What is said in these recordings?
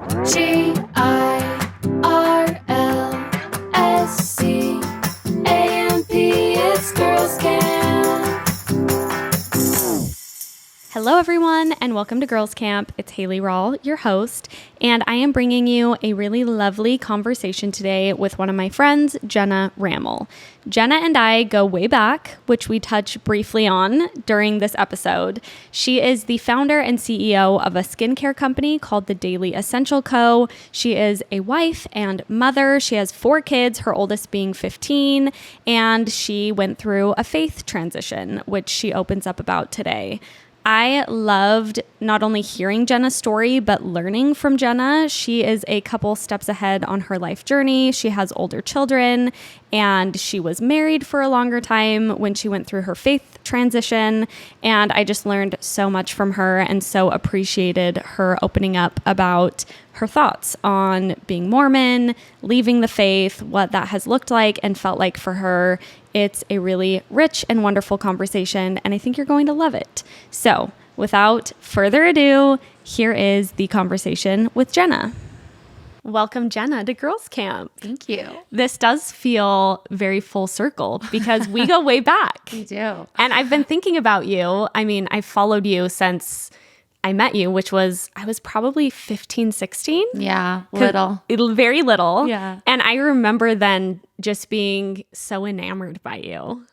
GIRLSCAMP, it's Girls Camp. Hello, everyone, and welcome to Girls Camp. It's Haley Rawl, your host, and I am bringing you a really lovely conversation today with one of my friends, Jenna Rammell. Jenna and I go way back, which we touch briefly on during this episode. She is the founder and CEO of a skincare company called The Daily Essential Co. She is a wife and mother. She has 4 kids, her oldest being 15, and she went through a faith transition, which she opens up about today. I loved not only hearing Jenna's story, but learning from Jenna. She is a couple steps ahead on her life journey. She has older children, and she was married for a longer time when she went through her faith transition. And I just learned so much from her and so appreciated her opening up about her thoughts on being Mormon, leaving the faith, what that has looked like and felt like for her. It's a really rich and wonderful conversation, and I think you're going to love it. So, without further ado, here is the conversation with Jenna. Welcome, Jenna, to Girls Camp. Thank you. This does feel very full circle because we go way back. We do. And I've been thinking about you. I mean, I've followed you since I met you, which was, I was probably 15, 16. Yeah, little. Very little. Yeah. And I remember then just being so enamored by you.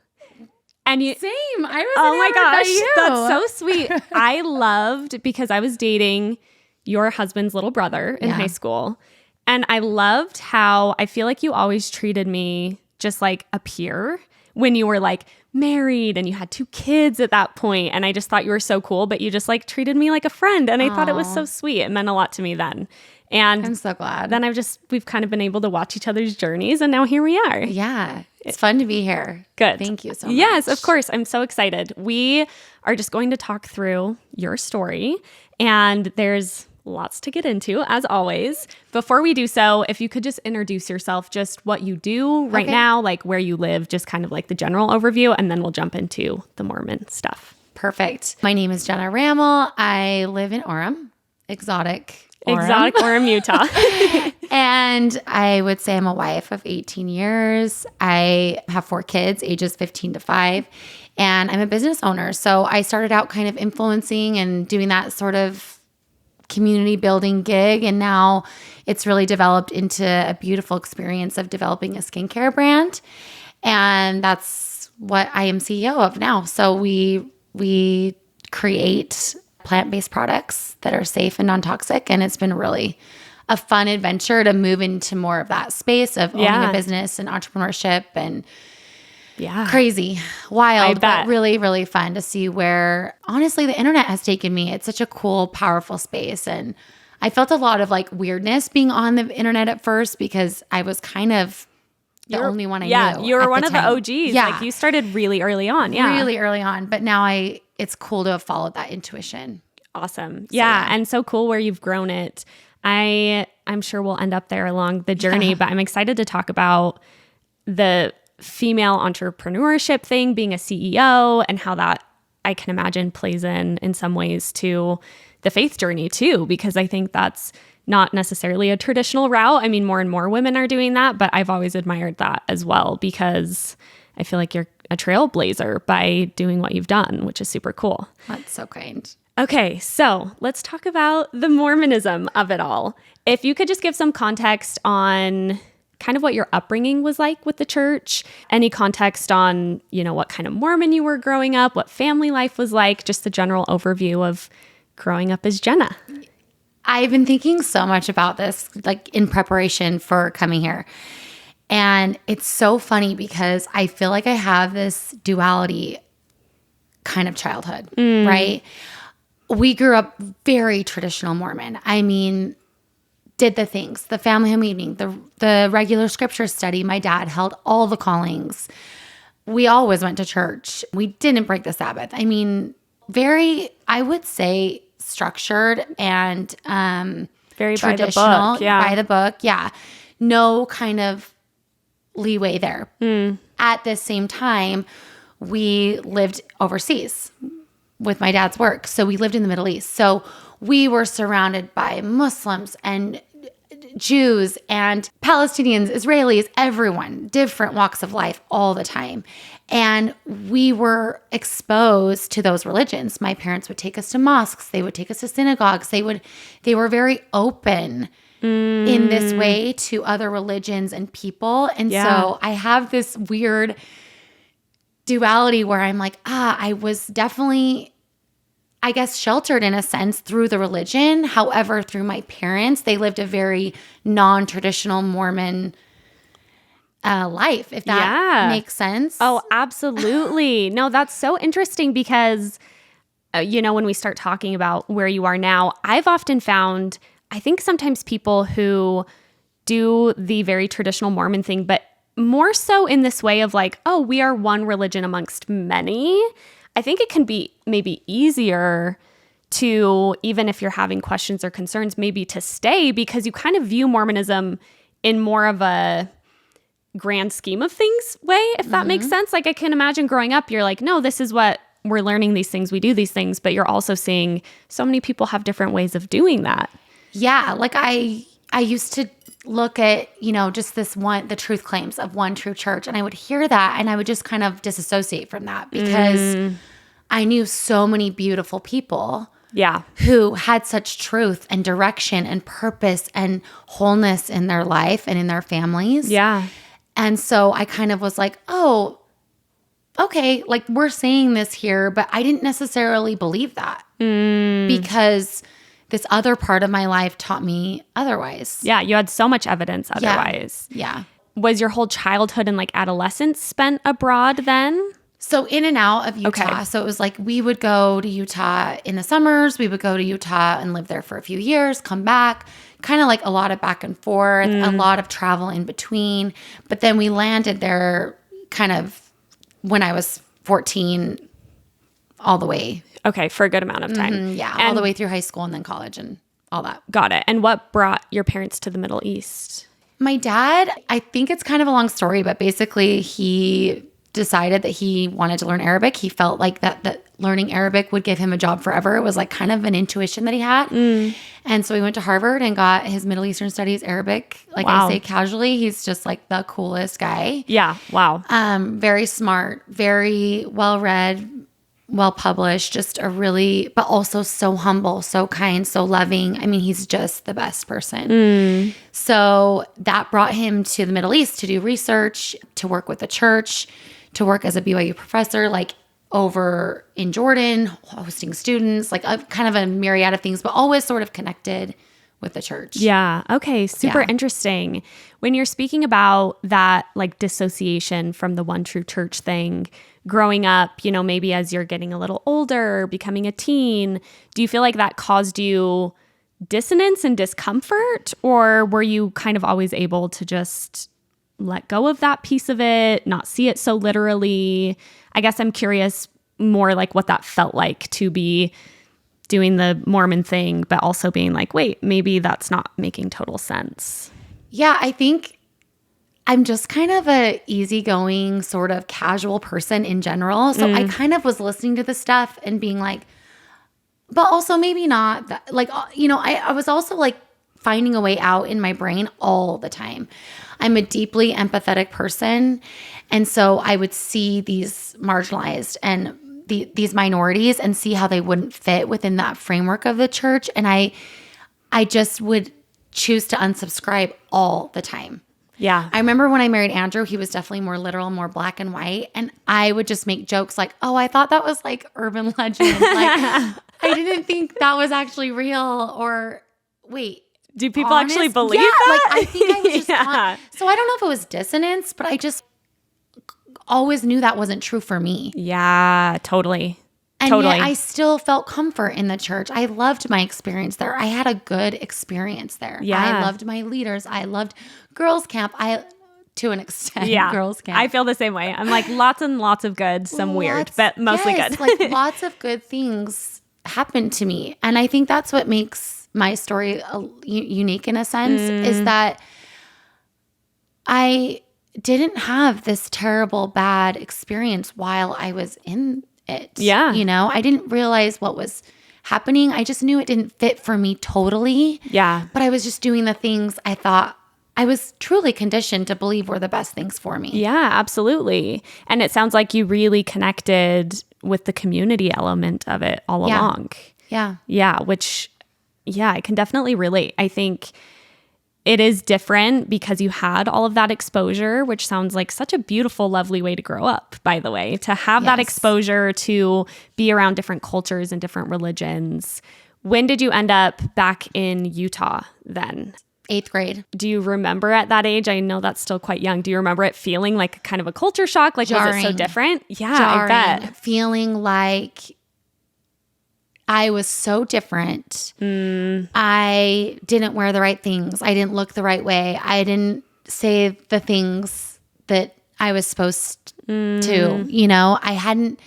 And you, Same. I was oh my enamored by gosh, you. that's so sweet. I loved, because I was dating your husband's little brother in high school. And I loved how I feel like you always treated me just like a peer when you were like married and you had 2 kids at that point. And I just thought you were so cool, but you just like treated me like a friend. And I thought it was so sweet. It meant a lot to me then. And I'm so glad. then we've kind of been able to watch each other's journeys, and now here we are. Yeah. It's fun to be here. Good. Thank you so much. Yes, of course. I'm so excited. We are just going to talk through your story, and there's lots to get into, as always. Before we do so, if you could just introduce yourself, just what you do right now, like where you live, just kind of like the general overview, and then we'll jump into the Mormon stuff. Perfect. My name is Jenna Rammell. I live in Orem, exotic Orem, Utah. And I would say I'm a wife of 18 years. I have 4 kids, ages 15 to 5. And I'm a business owner. So I started out kind of influencing and doing that sort of community building gig. And now it's really developed into a beautiful experience of developing a skincare brand. And that's what I am CEO of now. So we create plant-based products that are safe and non-toxic. And it's been really a fun adventure to move into more of that space of owning a business and entrepreneurship and crazy, wild, but really, really fun to see where, honestly, the internet has taken me. It's such a cool, powerful space. And I felt a lot of like weirdness being on the internet at first because I was kind of the only one I knew. Yeah, you were one of the OGs. Yeah. Like you started really early on. Yeah. Really early on. But now it's cool to have followed that intuition. Awesome. Yeah. And so cool where you've grown it. I'm sure we'll end up there along the journey, but I'm excited to talk about the female entrepreneurship thing, being a CEO, and how that I can imagine plays in some ways to the faith journey too, because I think that's not necessarily a traditional route. I mean, more and more women are doing that, but I've always admired that as well because I feel like you're a trailblazer by doing what you've done, which is super cool. That's so kind. Okay, so let's talk about the Mormonism of it all. If you could just give some context on kind of what your upbringing was like with the church, any context on, what kind of Mormon you were growing up, what family life was like, just the general overview of growing up as Jenna. I've been thinking so much about this, like in preparation for coming here. And it's so funny because I feel like I have this duality kind of childhood, right? We grew up very traditional Mormon. I mean, did the things, the family home evening, the regular scripture study. My dad held all the callings. We always went to church. We didn't break the Sabbath. I mean, very, I would say, structured and very traditional. By the book. Yeah. No kind of leeway there. At the same time, we lived overseas with my dad's work. So we lived in the Middle East. So we were surrounded by Muslims and Jews and Palestinians, Israelis, everyone, different walks of life all the time. And we were exposed to those religions. My parents would take us to mosques. They would take us to synagogues. They were very open in this way to other religions and people. And so I have this weird duality where I'm like, I was definitely, I guess, sheltered in a sense through the religion. However, through my parents, they lived a very non-traditional Mormon life, if that makes sense. Oh, absolutely. No, that's so interesting because, when we start talking about where you are now, I've often found, I think sometimes people who do the very traditional Mormon thing, but more so in this way of like, oh, we are one religion amongst many. I think it can be maybe easier to, even if you're having questions or concerns, maybe to stay because you kind of view Mormonism in more of a grand scheme of things way, if that makes sense. Like I can imagine growing up, you're like, no, this is what we're learning these things, we do these things, but you're also seeing so many people have different ways of doing that. Yeah, like I used to look at, just the truth claims of one true church. And I would hear that and I would just kind of disassociate from that because I knew so many beautiful people who had such truth and direction and purpose and wholeness in their life and in their families. Yeah. And so I kind of was like, oh, okay, like we're saying this here, but I didn't necessarily believe that because this other part of my life taught me otherwise. Yeah, you had so much evidence otherwise. Yeah. Was your whole childhood and like adolescence spent abroad then? So in and out of Utah. Okay. So it was like we would go to Utah in the summers. We would go to Utah and live there for a few years, come back, kind of like a lot of back and forth, a lot of travel in between. But then we landed there kind of when I was 14 all the way. Okay, for a good amount of time. And all the way through high school and then college and all that. Got it. And what brought your parents to the Middle East? My dad, I think it's kind of a long story, but basically he decided that he wanted to learn Arabic. He felt like that learning Arabic would give him a job forever. It was like kind of an intuition that he had. And so he went to Harvard and got his Middle Eastern Studies Arabic. Like I say casually, he's just like the coolest guy. Yeah. Wow. Very smart, very well-read, well-published, just but also so humble, so kind, so loving. I mean, he's just the best person. So that brought him to the Middle East to do research, to work with the church, to work as a BYU professor, like over in Jordan, hosting students, like kind of a myriad of things, but always sort of connected with the church. Yeah. Okay. Super interesting. When you're speaking about that like dissociation from the one true church thing, growing up, maybe as you're getting a little older, becoming a teen, do you feel like that caused you dissonance and discomfort? Or were you kind of always able to just let go of that piece of it, not see it so literally? I guess I'm curious more like what that felt like to be doing the Mormon thing, but also being like, wait, maybe that's not making total sense. Yeah, I think I'm just kind of a easygoing, sort of casual person in general. So I kind of was listening to the stuff and being like, but also maybe not. Like, I was also like finding a way out in my brain all the time. I'm a deeply empathetic person. And so I would see these marginalized and these minorities and see how they wouldn't fit within that framework of the church. And I just would choose to unsubscribe all the time. Yeah. I remember when I married Andrew, he was definitely more literal, more black and white. And I would just make jokes like, oh, I thought that was like urban legend. Like, I didn't think that was actually real. Or wait. Do people actually believe that? Like I think I was just so I don't know if it was dissonance, but I just always knew that wasn't true for me. Yeah, totally. And totally. yet I still felt comfort in the church. I loved my experience there. I had a good experience there. Yeah. I loved my leaders. I loved girls' camp. To an extent, girls' camp. I feel the same way. I'm like lots and lots of good, some weird, but mostly good. Like lots of good things happened to me. And I think that's what makes my story unique in a sense is that I didn't have this terrible, bad experience while I was in it. Yeah. I didn't realize what was happening. I just knew it didn't fit for me totally. Yeah. But I was just doing the things I thought I was truly conditioned to believe were the best things for me. Yeah, absolutely. And it sounds like you really connected with the community element of it all along. Yeah. Yeah, which, I can definitely relate. I think it is different because you had all of that exposure, which sounds like such a beautiful, lovely way to grow up, by the way, to have that exposure to be around different cultures and different religions. When did you end up back in Utah then? 8th grade. Do you remember at that age? I know that's still quite young. Do you remember it feeling like kind of a culture shock? Like, was it so different? Yeah, Jarring. I bet. Feeling like I was so different. I didn't wear the right things. I didn't look the right way. I didn't say the things that I was supposed to. You know, I hadn't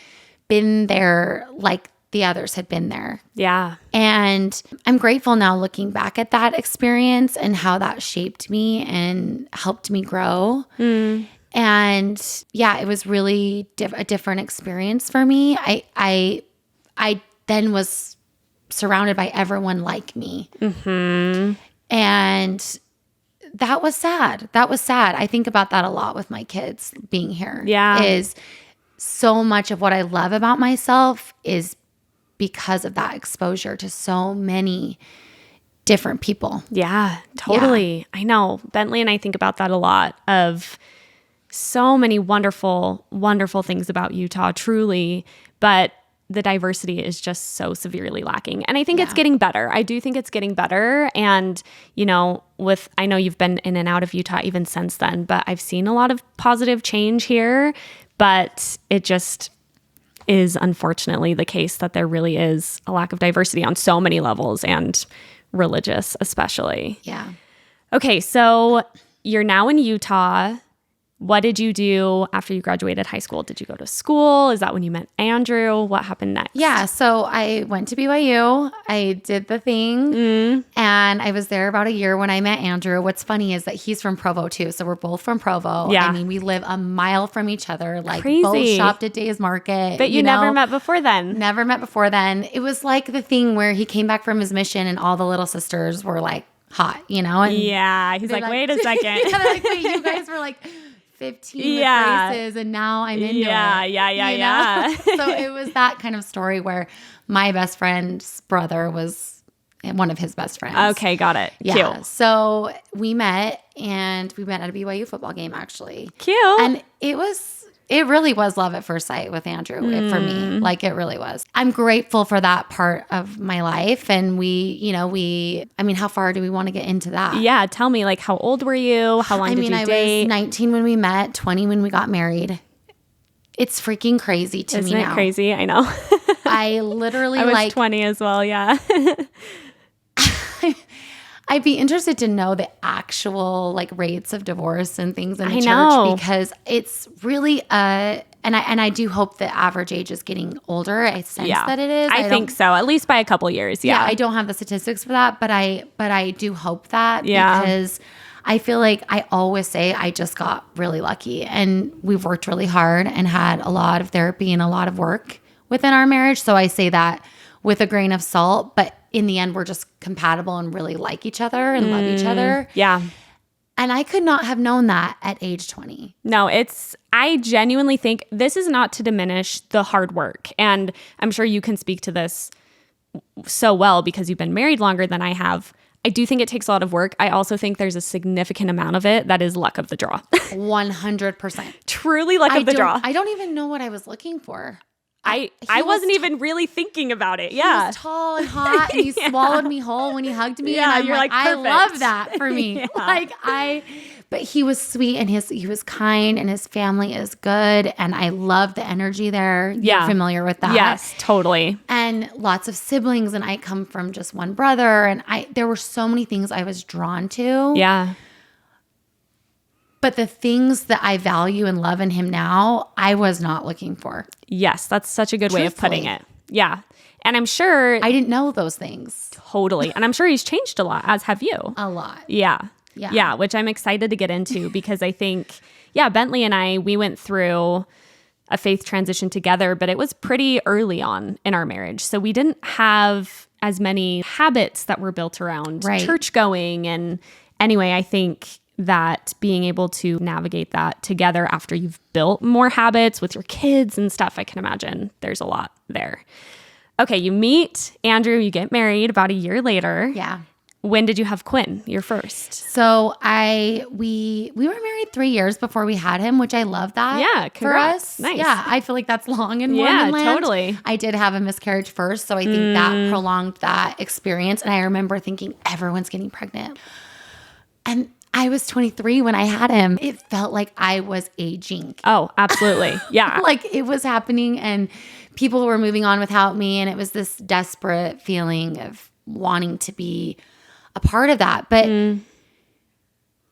been there like the others had been there. Yeah. And I'm grateful now looking back at that experience and how that shaped me and helped me grow. And yeah, it was really a different experience for me. I then was surrounded by everyone like me. And that was sad. I think about that a lot with my kids being here. Yeah. Is so much of what I love about myself is because of that exposure to so many different people. Yeah, totally. I know. Bentley and I think about that a lot, of so many wonderful, wonderful things about Utah, truly, but the diversity is just so severely lacking. And I think it's getting better. I do think it's getting better. And, you know, I know you've been in and out of Utah even since then, but I've seen a lot of positive change here, but it just is unfortunately the case that there really is a lack of diversity on so many levels, and religious especially. Yeah. Okay, so you're now in Utah. What did you do after you graduated high school? Did you go to school? Is that when you met Andrew? What happened next? Yeah. So I went to BYU. I did the thing. And I was there about a year when I met Andrew. What's funny is that he's from Provo too. So we're both from Provo. Yeah. I mean, we live a mile from each other. Like Crazy. both shopped at Days Market. But you never met before then. Never met before then. It was like the thing where he came back from his mission and all the little sisters were like hot, you know? And yeah. He's like, wait a second. yeah, they're like, wait, you guys were like 15 with braces and now I'm into it. Yeah. So it was that kind of story where my best friend's brother was one of his best friends. Okay, got it. Yeah. Cute. So we met at a BYU football game actually. Cute. And it really was love at first sight with Andrew for me. Like it really was. I'm grateful for that part of my life. And I mean, how far do we want to get into that? Yeah. Tell me, like, how old were you? How long did you date? I was 19 when we met, 20 when we got married. It's freaking crazy to me now. Isn't it crazy? I know. I literally I was 20 as well. Yeah. I'd be interested to know the actual like rates of divorce and things in the church know. Because it's really and I do hope the average age is getting older. I sense that it is. I think so, at least by a couple years. Yeah. I don't have the statistics for that, but I do hope that because I feel like I always say I just got really lucky, and we've worked really hard and had a lot of therapy and a lot of work within our marriage. So I say that with a grain of salt, but in the end, we're just compatible and really like each other and love each other. Yeah. And I could not have known that at age 20. No, I genuinely think this is not to diminish the hard work. And I'm sure you can speak to this so well because you've been married longer than I have. I do think it takes a lot of work. I also think there's a significant amount of it that is luck of the draw. 100%. Truly luck of the draw. I don't even know what I was looking for. I wasn't even really thinking about it. He Yeah. was tall and hot, and he swallowed me whole when he hugged me. Yeah, and I'm you're like, I perfect. love that for me. But he was sweet, and he was kind, and his family is good, and I love the energy there. Yeah. You're familiar with that. Yes, totally. And lots of siblings, and I come from just one brother, and there were so many things I was drawn to. Yeah. But the things that I value and love in him now, I was not looking for. Yes, that's such a good way of putting it. Yeah. And I'm sure I didn't know those things. totally. And I'm sure he's changed a lot, as have you. A lot. Yeah. Yeah. Yeah, which I'm excited to get into because I think, Bentley and I, we went through a faith transition together, but it was pretty early on in our marriage. So we didn't have as many habits that were built around church going. And anyway, I think that being able to navigate that together after you've built more habits with your kids and stuff, I can imagine there's a lot there. Okay, you meet Andrew, you get married about a year later. Yeah. When did you have Quinn, your first? So we were married 3 years before we had him, which I love that. Yeah, congrats. For us. Nice. Yeah, I feel like that's long in Mormon land. Totally. I did have a miscarriage first, so I think that prolonged that experience. And I remember thinking, everyone's getting pregnant. And I was 23 when I had him. It felt like I was aging. Oh, absolutely. Yeah. Like it was happening and people were moving on without me. And it was this desperate feeling of wanting to be a part of that. But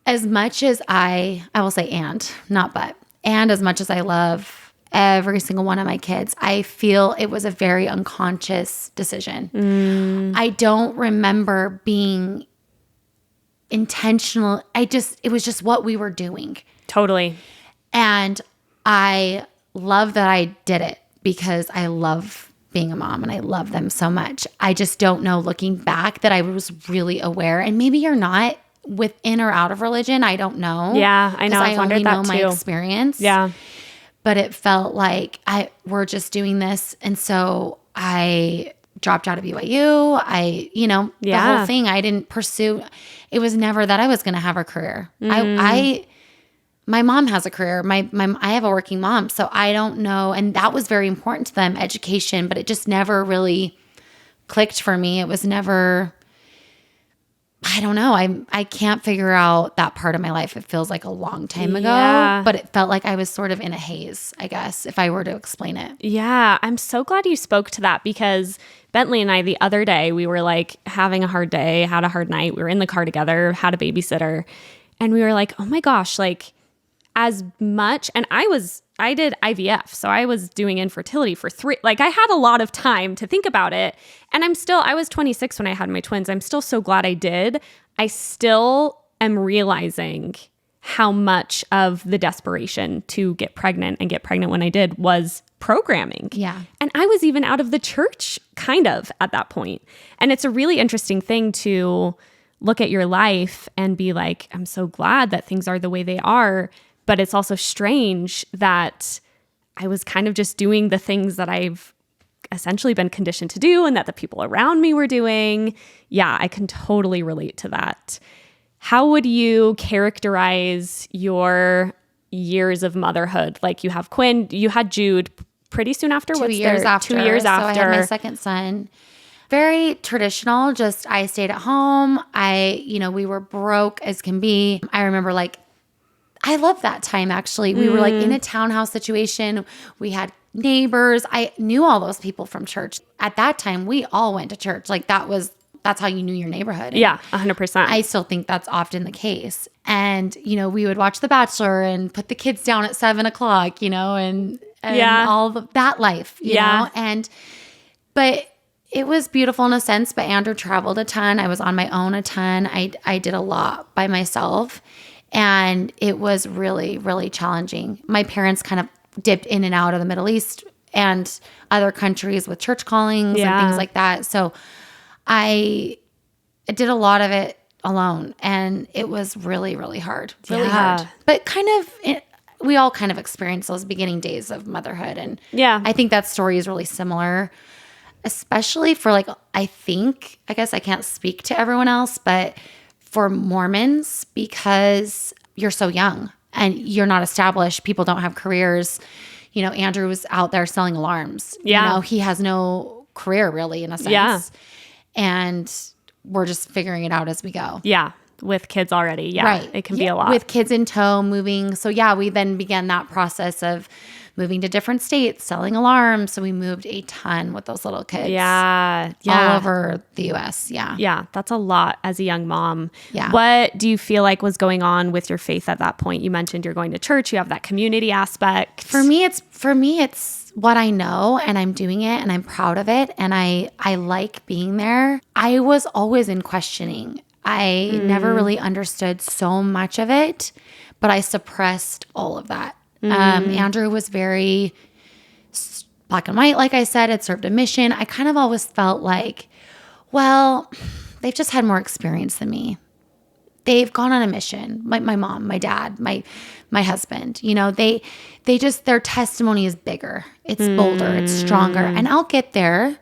as much as I will say and as much as I love every single one of my kids, I feel it was a very unconscious decision. I don't remember being intentional. It was just what we were doing. Totally. And I love that I did it because I love being a mom and I love them so much. I just don't know looking back that I was really aware. And maybe you're not within or out of religion. I don't know. Yeah, I know. I only know my too. experience. Yeah. But it felt like we're just doing this. And so I dropped out of BYU. The whole thing, I didn't pursue. It was never that I was going to have a career. My mom has a career. I have a working mom, so I don't know. And that was very important to them, education, but it just never really clicked for me. It was never, I don't know. I can't figure out that part of my life. It feels like a long time ago, but it felt like I was sort of in a haze, I guess, if I were to explain it. Yeah. I'm so glad you spoke to that because Bentley and I, the other day, we were like having a hard day, had a hard night. We were in the car together, had a babysitter, and we were like, oh my gosh, like as much, and I did IVF, so I was doing infertility for I had a lot of time to think about it. And I was 26 when I had my twins. I'm still so glad I did. I still am realizing how much of the desperation to get pregnant when I did was programming. Yeah. And I was even out of the church kind of at that point. And it's a really interesting thing to look at your life and be like, I'm so glad that things are the way they are. But it's also strange that I was kind of just doing the things that I've essentially been conditioned to do and that the people around me were doing. Yeah, I can totally relate to that. How would you characterize your years of motherhood? Like you have Quinn, you had Jude pretty soon after? 2 years after. 2 years after. So I had my second son. Very traditional. Just I stayed at home. We were broke as can be. I remember I love that time actually. We were in a townhouse situation. We had neighbors. I knew all those people from church. At that time, we all went to church. That's how you knew your neighborhood. And yeah, 100%. I still think that's often the case. And, we would watch The Bachelor and put the kids down at 7:00, and all that life, you know? But it was beautiful in a sense, but Andrew traveled a ton. I was on my own a ton. I did a lot by myself. And it was really, really challenging. My parents kind of dipped in and out of the Middle East and other countries with church callings and things like that. So I did a lot of it alone. And it was really, really hard. Really hard. But we all kind of experienced those beginning days of motherhood. And I think that story is really similar, especially for I guess I can't speak to everyone else, but for Mormons, because you're so young and you're not established, people don't have careers. Andrew was out there selling alarms. Yeah. He has no career really in a sense. Yeah. And we're just figuring it out as we go. Yeah. With kids already. Yeah. Right. It can be a lot. With kids in tow, moving. So we then began that process of moving to different states, selling alarms. So we moved a ton with those little kids. Yeah. All over the U.S. Yeah. Yeah. That's a lot as a young mom. Yeah. What do you feel like was going on with your faith at that point? You mentioned you're going to church. You have that community aspect. For me, it's what I know and I'm doing it and I'm proud of it. And I like being there. I was always in questioning. I never really understood so much of it, but I suppressed all of that. Andrew was very black and white, like I said, had served a mission. I kind of always felt like, well, they've just had more experience than me. They've gone on a mission. My mom, my dad, my husband, they just, their testimony is bigger. It's bolder, it's stronger. And I'll get there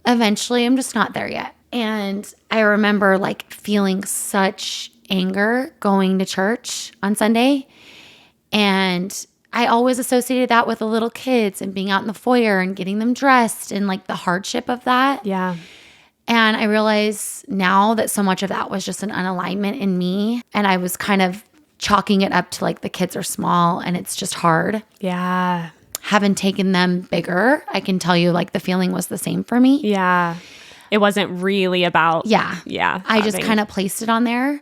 eventually. I'm just not there yet. And I remember like feeling such anger going to church on Sunday. And I always associated that with the little kids and being out in the foyer and getting them dressed and like the hardship of that. Yeah. And I realize now that so much of that was just an unalignment in me. And I was kind of chalking it up to like the kids are small and it's just hard. Yeah. Having taken them bigger, I can tell you like the feeling was the same for me. Yeah. It wasn't really about. Yeah. Yeah. I just kind of placed it on there.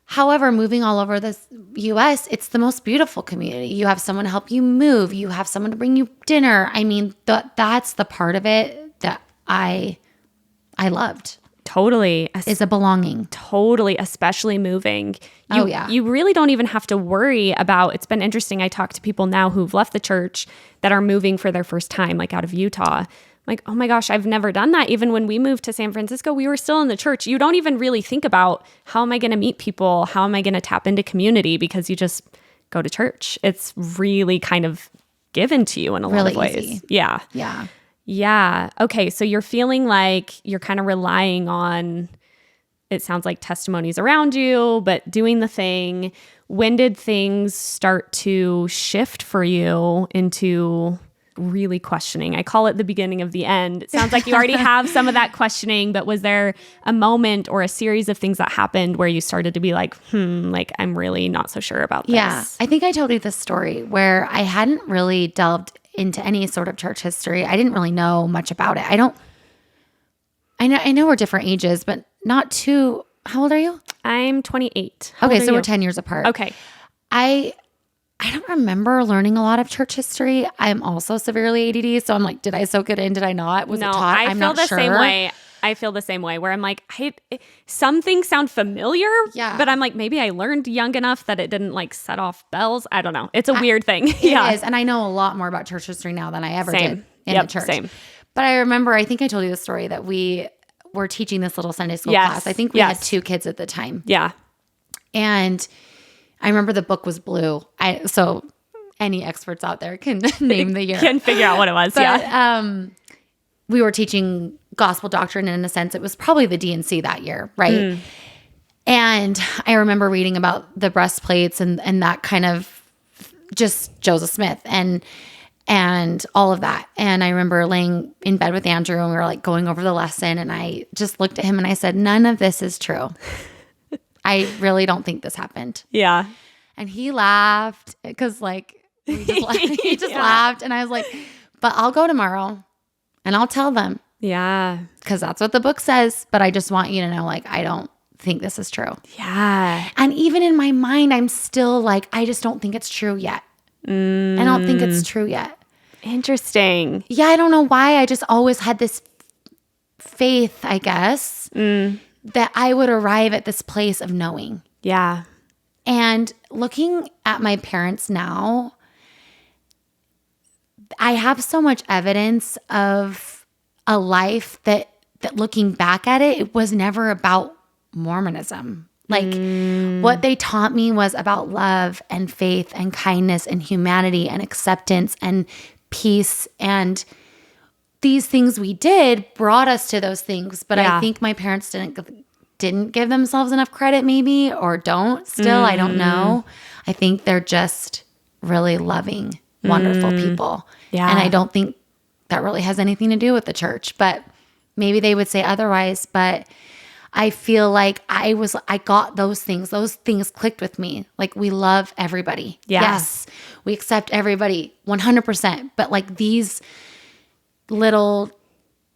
However, moving all over the U.S., it's the most beautiful community. You have someone to help you move. You have someone to bring you dinner. I mean, that's the part of it that I loved. Totally. Is a belonging. Totally. Especially moving. Yeah. You really don't even have to worry about, it's been interesting. I talk to people now who've left the church that are moving for their first time, like out of Utah. Like, oh my gosh, I've never done that. Even when we moved to San Francisco, we were still in the church. You don't even really think about how am I going to meet people? How am I going to tap into community? Because you just go to church. It's really kind of given to you in a lot of ways. Easy. Yeah. Yeah. Yeah. Okay. So you're feeling like you're kind of relying on, it sounds like testimonies around you, but doing the thing. When did things start to shift for you into really questioning? I call it the beginning of the end. It sounds like you already have some of that questioning, but was there a moment or a series of things that happened where you started to be like, like I'm really not so sure about this? Yeah. I think I told you this story where I hadn't really delved into any sort of church history. I didn't really know much about it. I know we're different ages, but not too. How old are you? I'm 28. How old Okay, are so you? we're 10 years apart. Okay. I don't remember learning a lot of church history. I'm also severely ADD, so I'm like, did I soak it in? Did I not? Was it taught? I I'm feel not the sure. same way. I feel the same way where I'm like, some things sound familiar, but I'm like, maybe I learned young enough that it didn't like set off bells. I don't know. It's a weird thing. It is, and I know a lot more about church history now than I ever did in the church. Same. But I remember, I think I told you the story that we were teaching this little Sunday school class. I think we had 2 kids at the time. Yeah. And I remember the book was blue. So any experts out there can name the year. Can figure out what it was. But, we were teaching gospel doctrine, and in a sense, it was probably the D&C that year, right? And I remember reading about the breastplates and that kind of just Joseph Smith and all of that. And I remember laying in bed with Andrew, and we were like going over the lesson, and I just looked at him and I said, none of this is true. I really don't think this happened. Yeah. And he laughed because like he just laughed, and I was like, but I'll go tomorrow and I'll tell them. Yeah. Because that's what the book says. But I just want you to know, like, I don't think this is true. Yeah. And even in my mind, I'm still like, I just don't think it's true yet. I don't think it's true yet. Interesting. Yeah, I don't know why. I just always had this faith, I guess, that I would arrive at this place of knowing. Yeah. And looking at my parents now, I have so much evidence of a life that looking back at it, it was never about Mormonism. Like what they taught me was about love and faith and kindness and humanity and acceptance and peace. And these things we did brought us to those things. But I think my parents didn't give themselves enough credit, maybe, or don't still. I don't know. I think they're just really loving, wonderful people. Yeah. And I don't think that really has anything to do with the church, but maybe they would say otherwise. But I feel like I got those things clicked with me. Like, we love everybody. Yeah. Yes. We accept everybody 100%. But like these little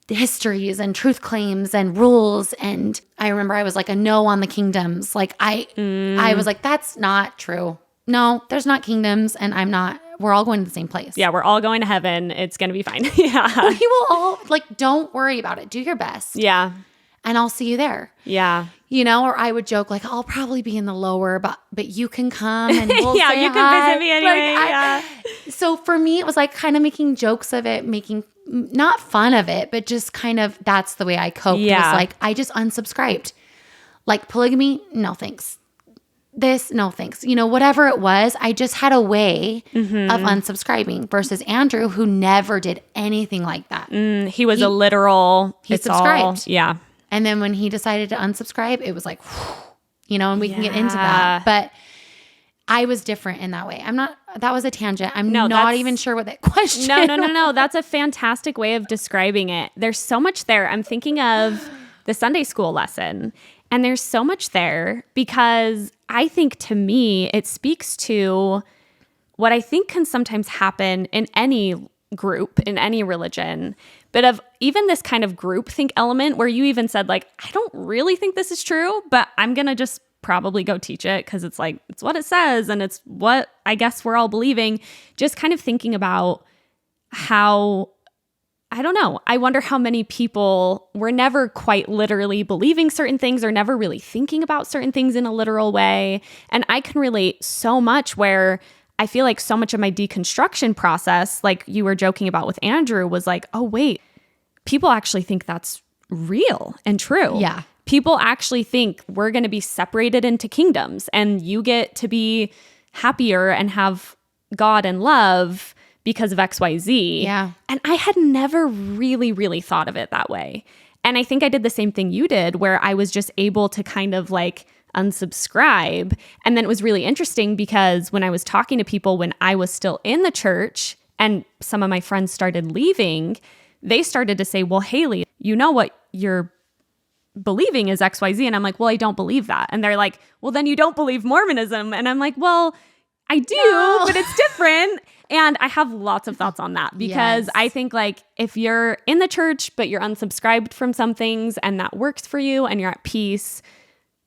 histories and truth claims and rules. And I remember I was like a no on the kingdoms. Like I was like, that's not true. No, there's not kingdoms, and we're all going to the same place. Yeah, we're all going to heaven. It's going to be fine. Yeah. We will all, like, don't worry about it. Do your best. Yeah. and I'll see you there. Yeah. Or I would joke like, I'll probably be in the lower, but you can come and we'll Yeah, say you can hi. visit me anyway. So for me, it was like kind of making jokes of it, making not fun of it, but just kind of, that's the way I coped. Yeah. It was like, I just unsubscribed. Like polygamy, no thanks. This, no thanks. Whatever it was, I just had a way of unsubscribing versus Andrew, who never did anything like that. He was a literal. He subscribed. Yeah. And then when he decided to unsubscribe, it was like, and we can get into that. But I was different in that way. That was a tangent. I'm not even sure what that question No. That's a fantastic way of describing it. There's so much there. I'm thinking of the Sunday school lesson, and there's so much there because I think to me, it speaks to what I think can sometimes happen in any group, in any religion, but of even this kind of groupthink element where you even said like, I don't really think this is true, but I'm going to just probably go teach it because it's like, it's what it says and it's what I guess we're all believing. Just kind of thinking about how, I don't know, I wonder how many people were never quite literally believing certain things or never really thinking about certain things in a literal way. And I can relate so much where I feel like so much of my deconstruction process, like you were joking about with Andrew, was like, oh, wait, people actually think that's real and true. Yeah. People actually think we're going to be separated into kingdoms and you get to be happier and have God and love because of XYZ. Yeah. And I had never really, really thought of it that way. And I think I did the same thing you did, where I was just able to kind of like unsubscribe. And then it was really interesting because when I was talking to people when I was still in the church and some of my friends started leaving, they started to say, well, Haley, you know what you're believing is XYZ. And I'm like, well, I don't believe that. And they're like, well, then you don't believe Mormonism. And I'm like, well, I do, but it's different. And I have lots of thoughts on that because I think like if you're in the church, but you're unsubscribed from some things and that works for you and you're at peace,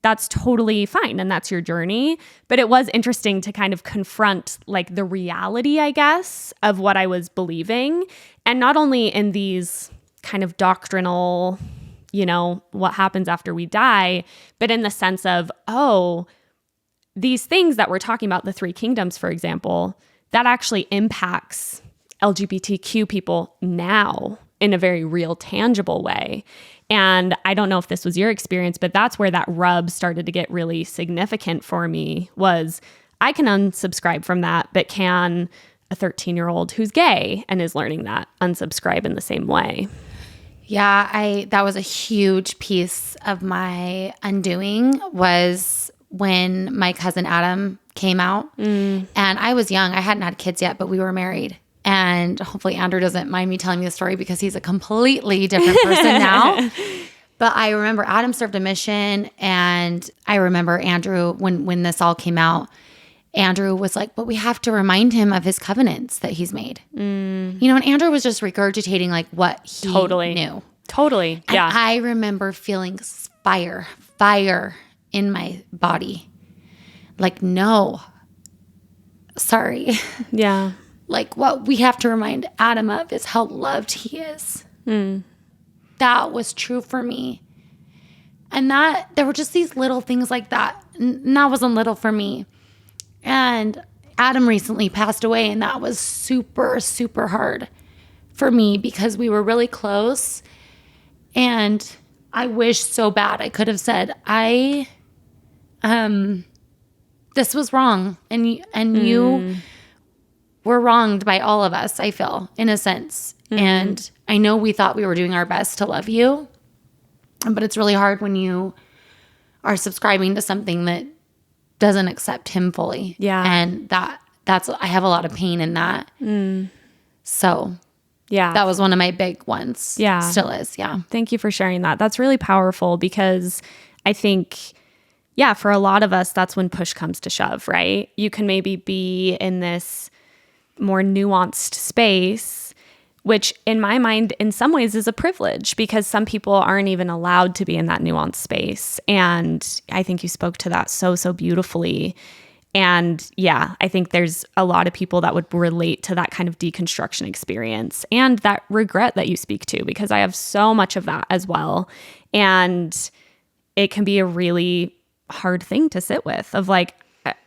that's totally fine. And that's your journey. But it was interesting to kind of confront like the reality, I guess, of what I was believing. And not only in these kind of doctrinal, what happens after we die, but in the sense of, oh, these things that we're talking about, the three kingdoms, for example, that actually impacts LGBTQ people now in a very real, tangible way. And I don't know if this was your experience, but that's where that rub started to get really significant for me was I can unsubscribe from that, but can a 13-year-old who's gay and is learning that unsubscribe in the same way? Yeah, that was a huge piece of my undoing was when my cousin Adam came out. And I was young. I hadn't had kids yet, but we were married. And hopefully Andrew doesn't mind me telling you the story because he's a completely different person now. But I remember Adam served a mission, and I remember Andrew, when this all came out, Andrew was like, but we have to remind him of his covenants that he's made. And Andrew was just regurgitating like what he knew. Totally. And Yeah. I remember feeling fire in my body. Like, no, sorry. Yeah. Like what we have to remind Adam of is how loved he is. That was true for me. And that there were just these little things like that. And that wasn't little for me. And Adam recently passed away, and that was super, super hard for me because we were really close. And I wish so bad I could have said, this was wrong. And you were wronged by all of us, I feel, in a sense. And I know we thought we were doing our best to love you, but it's really hard when you are subscribing to something that doesn't accept him fully. Yeah. And that's I have a lot of pain in that. So Yeah. that was one of my big ones. Yeah. Still is. Yeah. Thank you for sharing that. That's really powerful because I think, yeah, for a lot of us, that's when push comes to shove, right? You can maybe be in this more nuanced space, which in my mind, in some ways is a privilege because some people aren't even allowed to be in that nuanced space. And I think you spoke to that so, so beautifully. And yeah, I think there's a lot of people that would relate to that kind of deconstruction experience and that regret that you speak to, because I have so much of that as well. And it can be a really hard thing to sit with of like,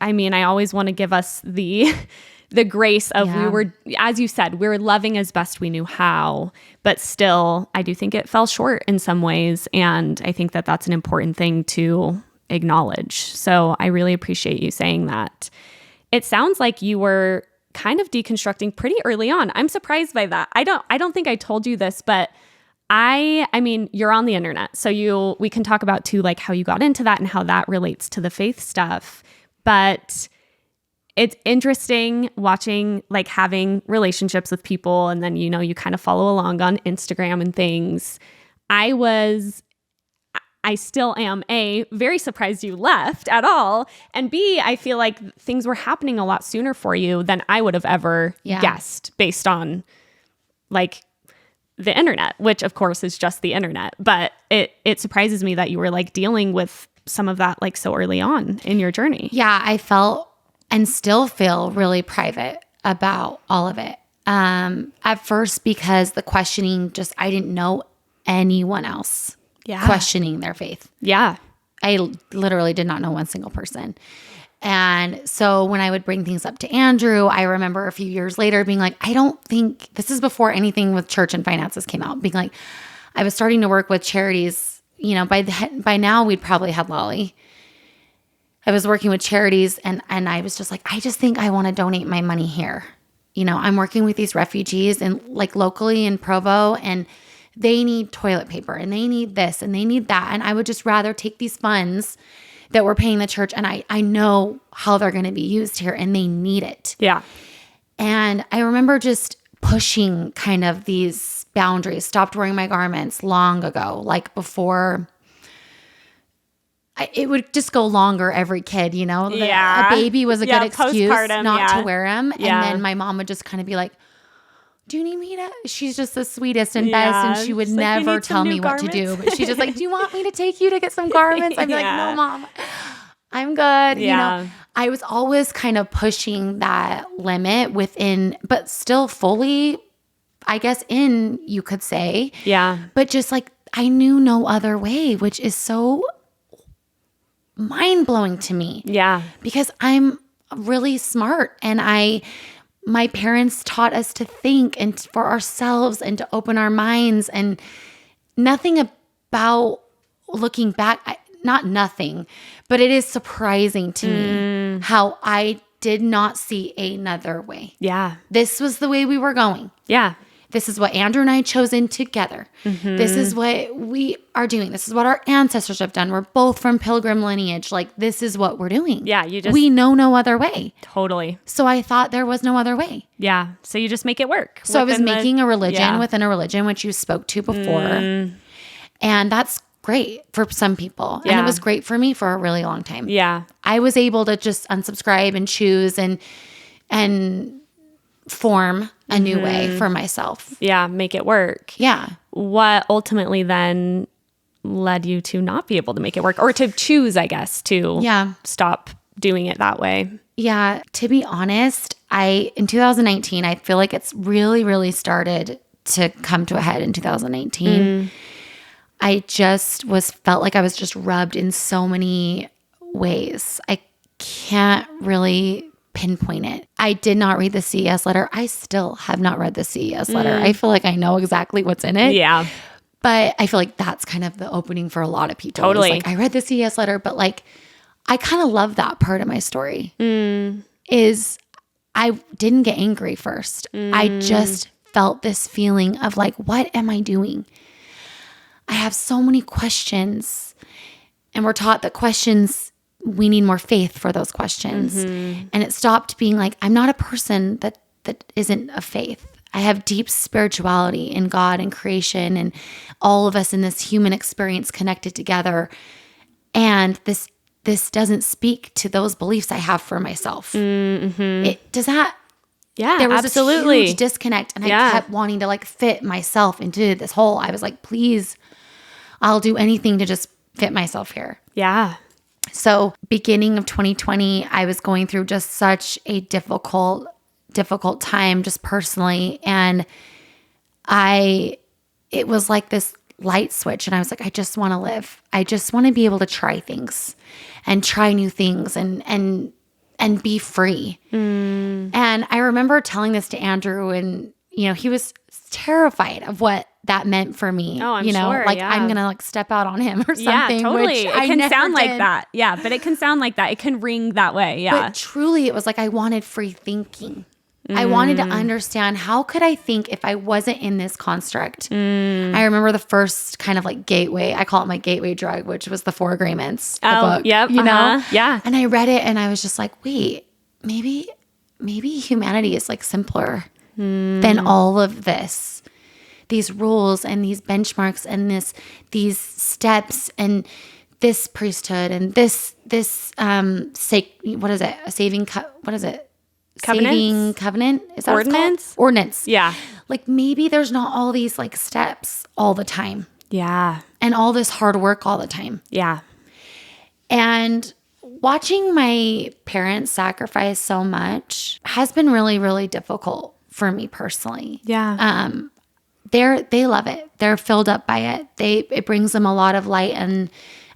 I mean, I always want to give us the grace of we were, as you said, we were loving as best we knew how, but still, I do think it fell short in some ways. And I think that that's an important thing to acknowledge. So I really appreciate you saying that. It sounds like you were kind of deconstructing pretty early on. I'm surprised by that. I don't think I told you this, but I mean, you're on the internet, so we can talk about too, like how you got into that and how that relates to the faith stuff. But it's interesting watching, like having relationships with people, and then, you kind of follow along on Instagram and things. I still am very surprised you left at all. And B, I feel like things were happening a lot sooner for you than I would have ever guessed based on like the internet, which of course is just the internet. But it surprises me that you were like dealing with some of that like so early on in your journey. Yeah, I felt and still feel really private about all of it. At first, because the questioning, I didn't know anyone else questioning their faith. Yeah. I literally did not know one single person. And so when I would bring things up to Andrew, I remember a few years later being like, I don't think, this is before anything with church and finances came out, being like, I was starting to work with charities, by now we'd probably had Lolly. I was working with charities and I was just like, I just think I want to donate my money here. I'm working with these refugees and like locally in Provo, and they need toilet paper and they need this and they need that. And I would just rather take these funds that we're paying the church, and I know how they're going to be used here and they need it. Yeah. And I remember just pushing kind of these boundaries, stopped wearing my garments long ago, like before it would just go longer every kid, a baby was a good excuse not to wear them. And then my mom would just kind of be like, do you need me to? She's just the sweetest and best. And she would never tell me what to do. But she's just like, do you want me to take you to get some garments? I'd be like, no, Mom, I'm good. I was always kind of pushing that limit within, but still fully, I guess, you could say. Yeah. But just like, I knew no other way, which is so mind-blowing to me. Yeah. Because I'm really smart, and my parents taught us to think and for ourselves and to open our minds, and nothing about looking back, not nothing, but it is surprising to me how I did not see another way. Yeah. This was the way we were going. Yeah. This is what Andrew and I chosen together. Mm-hmm. This is what we are doing. This is what our ancestors have done. We're both from Pilgrim lineage. Like, this is what we're doing. Yeah, we know no other way. Totally. So I thought there was no other way. Yeah. So you just make it work. So I was making a religion within a religion, which you spoke to before. And that's great for some people. Yeah. And it was great for me for a really long time. Yeah. I was able to just unsubscribe and choose and form a new way for myself. Yeah, make it work. Yeah. What ultimately then led you to not be able to make it work, or to choose, I guess, to stop doing it that way? Yeah, to be honest, in 2019, I feel like it's really, really started to come to a head in 2019. I just felt like I was just rubbed in so many ways. I can't really pinpoint it. I did not read the CES letter. I still have not read the CES letter. I feel like I know exactly what's in it. Yeah. But I feel like that's kind of the opening for a lot of people. Totally. Like, I read the CES letter, but like, I kind of love that part of my story. Is I didn't get angry first. I just felt this feeling of like, what am I doing? I have so many questions, and we're taught that we need more faith for those questions. And it stopped being like, I'm not a person that isn't of faith. I have deep spirituality in God and creation and all of us in this human experience connected together. And this doesn't speak to those beliefs I have for myself. It does that. Yeah, there was absolutely a huge disconnect, and I kept wanting to like fit myself into this hole. I was like, please, I'll do anything to just fit myself here. Yeah. So beginning of 2020, I was going through just such a difficult time just personally. And it was like this light switch. And I was like, I just want to live. I just want to be able to try things and try new things and be free. And I remember telling this to Andrew, and, he was terrified of what that meant for me. Oh, I'm sure. sure, yeah. I'm going to like step out on him or something. Yeah, totally. Which It I can never sound like did. that. Yeah, but it can sound like that. It can ring that way. Yeah. But truly, it was like I wanted free thinking. I wanted to understand, how could I think if I wasn't in this construct? I remember the first kind of like gateway, I call it my gateway drug, which was the Four Agreements. The book, yep. Yeah. And I read it and I was just like, wait, maybe humanity is like simpler than all of this. These rules and these benchmarks and these steps and this priesthood and this what is it? What is it? Covenants? Saving covenant? Is that Ordinance? Ordinance. Yeah. Like maybe there's not all these like steps all the time Yeah. and all this hard work all the time. Yeah. And watching my parents sacrifice so much has been really, really difficult for me personally. Yeah. They love it. They're filled up by it. It brings them a lot of light and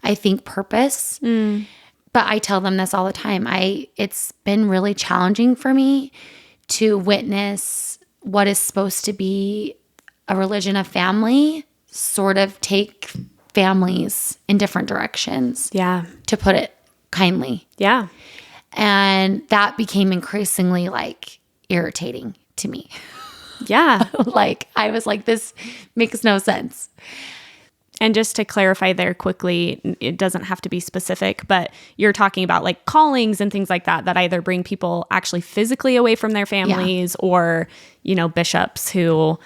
I think purpose. But I tell them this all the time. It's been really challenging for me to witness what is supposed to be a religion of family sort of take families in different directions. Yeah. To put it kindly. Yeah. And that became increasingly like irritating to me. Yeah. Like I was like, this makes no sense. And just to clarify there quickly, it doesn't have to be specific, but you're talking about like callings and things like that either bring people actually physically away from their families or, bishops who,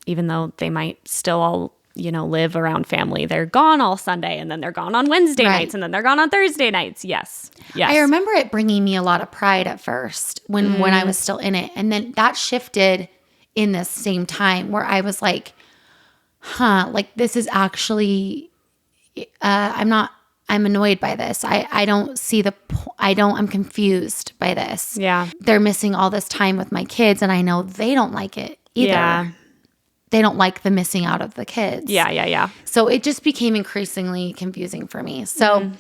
even though they might still all, live around family, they're gone all Sunday and then they're gone on Wednesday nights and then they're gone on Thursday nights. Yes. Yes. I remember it bringing me a lot of pride at first when I was still in it. And then that shifted in this same time where I was like, like this is actually, I'm annoyed by this. I don't see I'm confused by this. Yeah. They're missing all this time with my kids and I know they don't like it either. Yeah. They don't like the missing out of the kids. Yeah. Yeah. Yeah. So it just became increasingly confusing for me. So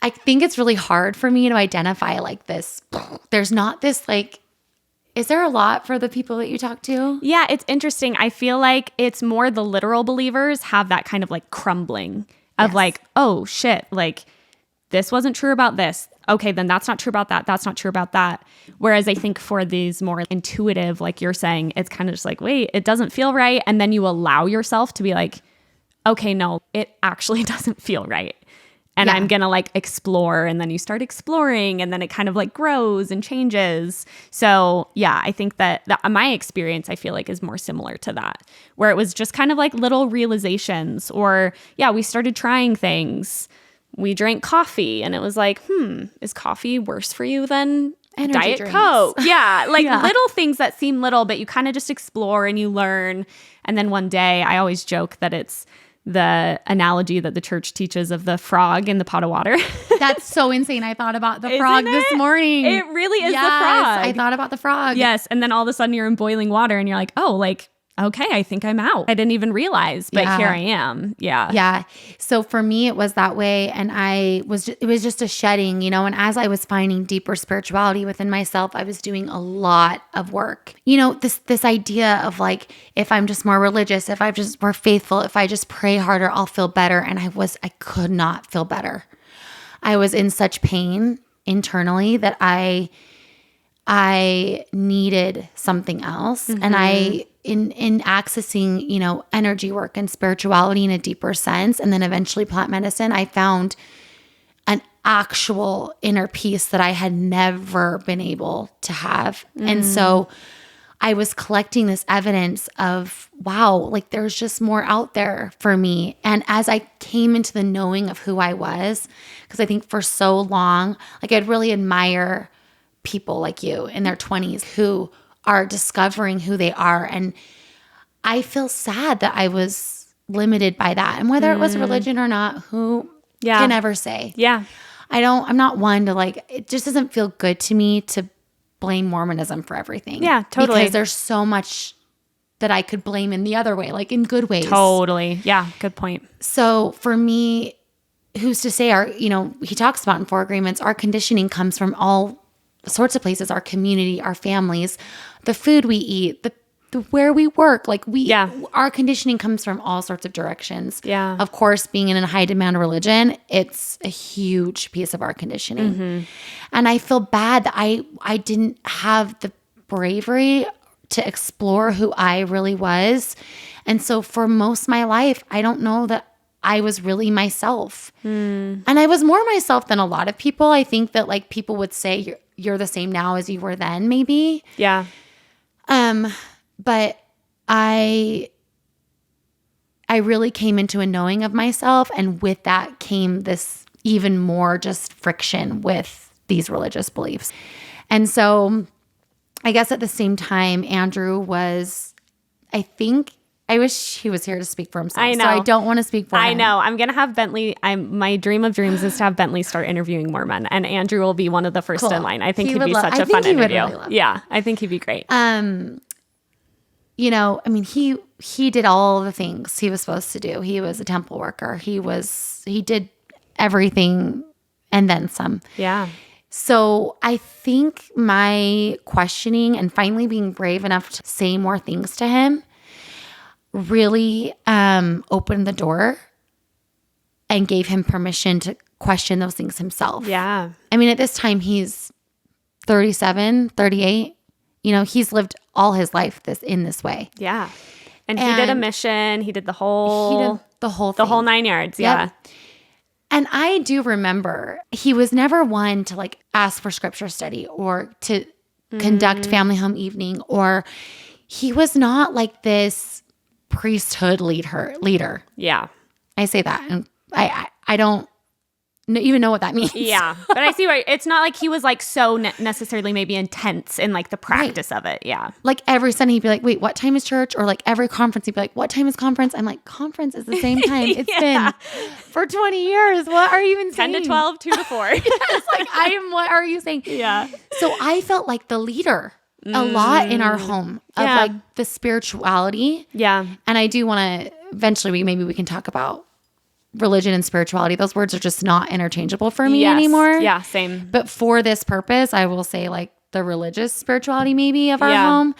I think it's really hard for me to identify like this. There's not this like, is there a lot for the people that you talk to? Yeah, it's interesting. I feel like it's more the literal believers have that kind of like crumbling of like, oh shit, like this wasn't true about this. Okay, then that's not true about that. That's not true about that. Whereas I think for these more intuitive, like you're saying, it's kind of just like, wait, it doesn't feel right. And then you allow yourself to be like, okay, no, it actually doesn't feel right. And I'm going to like explore, and then you start exploring, and then it kind of like grows and changes. So yeah, I think that my experience, I feel like, is more similar to that, where it was just kind of like little realizations, or we started trying things. We drank coffee and it was like, is coffee worse for you than Energy Diet drinks. Coke? Yeah. Like little things that seem little, but you kind of just explore and you learn. And then one day, I always joke that it's the analogy that the church teaches of the frog in the pot of water. That's so insane. I thought about the frog this morning. It really is the Yes, frog. I thought about the frog. Yes. And then all of a sudden you're in boiling water and you're like, oh, like, okay, I think I'm out. I didn't even realize, but here I am. Yeah. Yeah. So for me, it was that way. And it was just a shedding, and as I was finding deeper spirituality within myself, I was doing a lot of work. This idea of like, if I'm just more religious, if I'm just more faithful, if I just pray harder, I'll feel better. And I could not feel better. I was in such pain internally that I needed something else. And in accessing, energy work and spirituality in a deeper sense, and then eventually plant medicine, I found an actual inner peace that I had never been able to have. And so I was collecting this evidence of, wow, like there's just more out there for me. And as I came into the knowing of who I was, because I think for so long, like I'd really admire people like you in their 20s who are discovering who they are. And I feel sad that I was limited by that. And whether it was religion or not, who can ever say? Yeah. I'm not one to like, it just doesn't feel good to me to blame Mormonism for everything. Yeah, totally. Because there's so much that I could blame in the other way, like in good ways. Totally. Yeah. Good point. So for me, who's to say he talks about in 4 Agreements, our conditioning comes from all sorts of places, our community, our families, the food we eat, the where we work. Like our conditioning comes from all sorts of directions. Yeah. Of course, being in a high demand religion, it's a huge piece of our conditioning. Mm-hmm. And I feel bad that I didn't have the bravery to explore who I really was. And so for most of my life, I don't know that I was really myself. And I was more myself than a lot of people. I think that like people would say you're the same now as you were then, maybe. Yeah. But I really came into a knowing of myself, and with that came this even more just friction with these religious beliefs. And so I guess at the same time, Andrew was, I wish he was here to speak for himself. I know. So I don't want to speak for him. I know. I'm going to have Bentley. My dream of dreams is to have Bentley start interviewing more men, and Andrew will be one of the first in line. I think he'd be such a fun interview. Yeah. I think he'd be great. He did all the things he was supposed to do. He was a temple worker. He did everything and then some. Yeah. So I think my questioning and finally being brave enough to say more things to him really opened the door and gave him permission to question those things himself. Yeah. I mean, at this time, he's 37, 38. He's lived all his life in this way. Yeah. And he did a mission. He did the whole thing. The whole 9 yards. Yep. Yeah. And I do remember he was never one to like ask for scripture study or to conduct family home evening, or he was not like this priesthood leader. Yeah. I say that, and I don't even know what that means. Yeah. But I see where it's not like he was like so necessarily maybe intense in like the practice of it. Yeah. Like every Sunday he'd be like, wait, what time is church? Or like every conference he'd be like, what time is conference? I'm like, conference is the same time it's been for 20 years. What are you even saying? 10 to 12, 2 to 4. It's like, what are you saying? Yeah. So I felt like the leader a lot in our home of like the spirituality. Yeah. And I do want to eventually maybe we can talk about religion and spirituality. Those words are just not interchangeable for me anymore. Yeah, same. But for this purpose, I will say like the religious spirituality maybe of our home.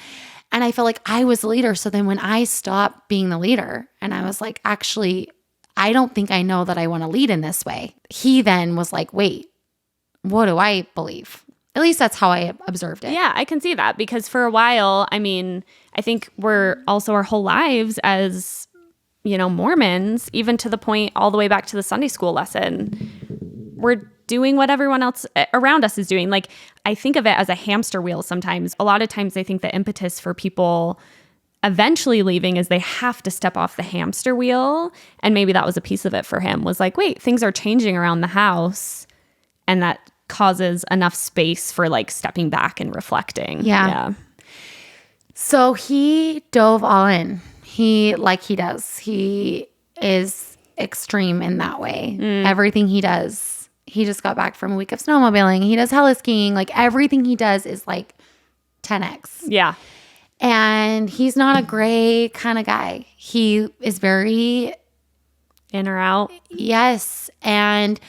And I felt like I was the leader. So then when I stopped being the leader and I was like, actually, I don't think I know that I want to lead in this way. He then was like, wait, what do I believe? At least that's how I observed it. Yeah, I can see that because for a while, I mean, I think we're also our whole lives as Mormons, even to the point all the way back to the Sunday school lesson, we're doing what everyone else around us is doing. Like, I think of it as a hamster wheel sometimes. A lot of times I think the impetus for people eventually leaving is they have to step off the hamster wheel. And maybe that was a piece of it for him, was like, wait, things are changing around the house. And that causes enough space for like stepping back and reflecting. Yeah. So he dove all in. He does. He is extreme in that way. Everything he does. He just got back from a week of snowmobiling. He does heli skiing. Like everything he does is like 10x. Yeah. And he's not a gray kind of guy. He is very in or out. Yes. And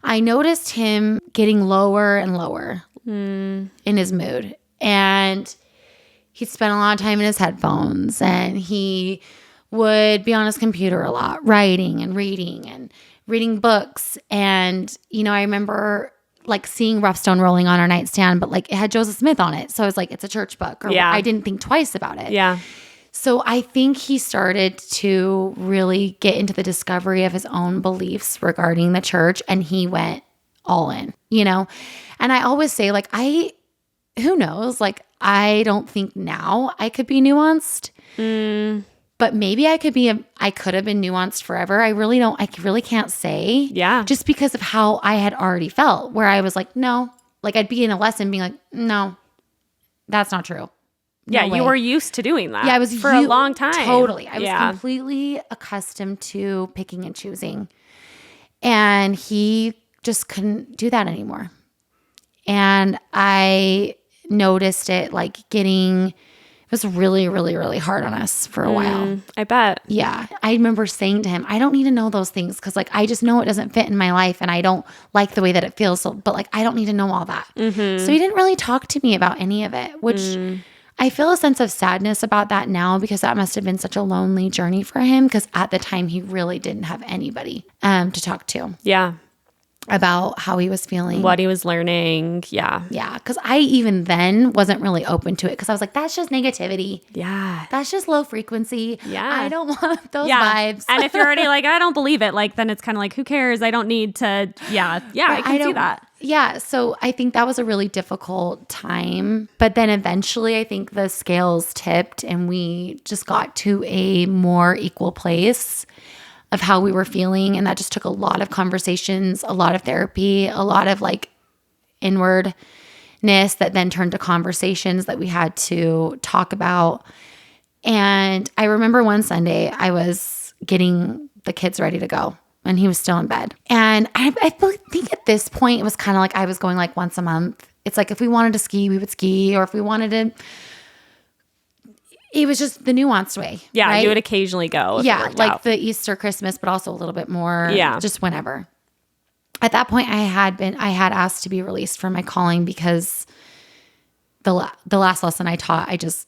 I noticed him getting lower and lower in his mood. And he'd spend a lot of time in his headphones, and he would be on his computer a lot, writing and reading books. And, I remember like seeing Rough Stone rolling on our nightstand, but like it had Joseph Smith on it. So I was like, it's a church book. Or I didn't think twice about it. Yeah. So I think he started to really get into the discovery of his own beliefs regarding the church, and he went all in, And I always say like, who knows? Like, I don't think now I could be nuanced, but maybe I could have been nuanced forever. I really can't say. Yeah. Just because of how I had already felt, where I was like, no, like I'd be in a lesson being like, no, that's not true. Yeah. You were used to doing that. Yeah. I was for a long time. Totally. I was completely accustomed to picking and choosing, and he just couldn't do that anymore. And I noticed it like getting was really, really, really hard on us for a while. I bet. Yeah. I remember saying to him, I don't need to know those things because like I just know it doesn't fit in my life and I don't like the way that it feels. So, but like I don't need to know all that. So he didn't really talk to me about any of it, which I feel a sense of sadness about that now because that must have been such a lonely journey for him because at the time he really didn't have anybody to talk to. Yeah. About how he was feeling. What he was learning. Yeah. Yeah. Because I even then wasn't really open to it because I was like, that's just negativity. Yeah. That's just low frequency. Yeah. I don't want those vibes. And if you're already like, I don't believe it, like then it's kind of like, who cares? I don't need to. Yeah. Yeah. I can see that. Yeah. So I think that was a really difficult time. But then eventually I think the scales tipped and we just got to a more equal place of how we were feeling. And that just took a lot of conversations, a lot of therapy, a lot of like inwardness that then turned to conversations that we had to talk about. And I remember one Sunday I was getting the kids ready to go and he was still in bed. And I think at this point it was kind of like I was going like once a month. It's like if we wanted to ski, we would ski, or if we wanted to, it was just the nuanced way. Yeah, right? you would occasionally go. Yeah, like the Easter, Christmas, but also a little bit more. Yeah, just whenever. At that point, I had asked to be released from my calling because the last lesson I taught, I just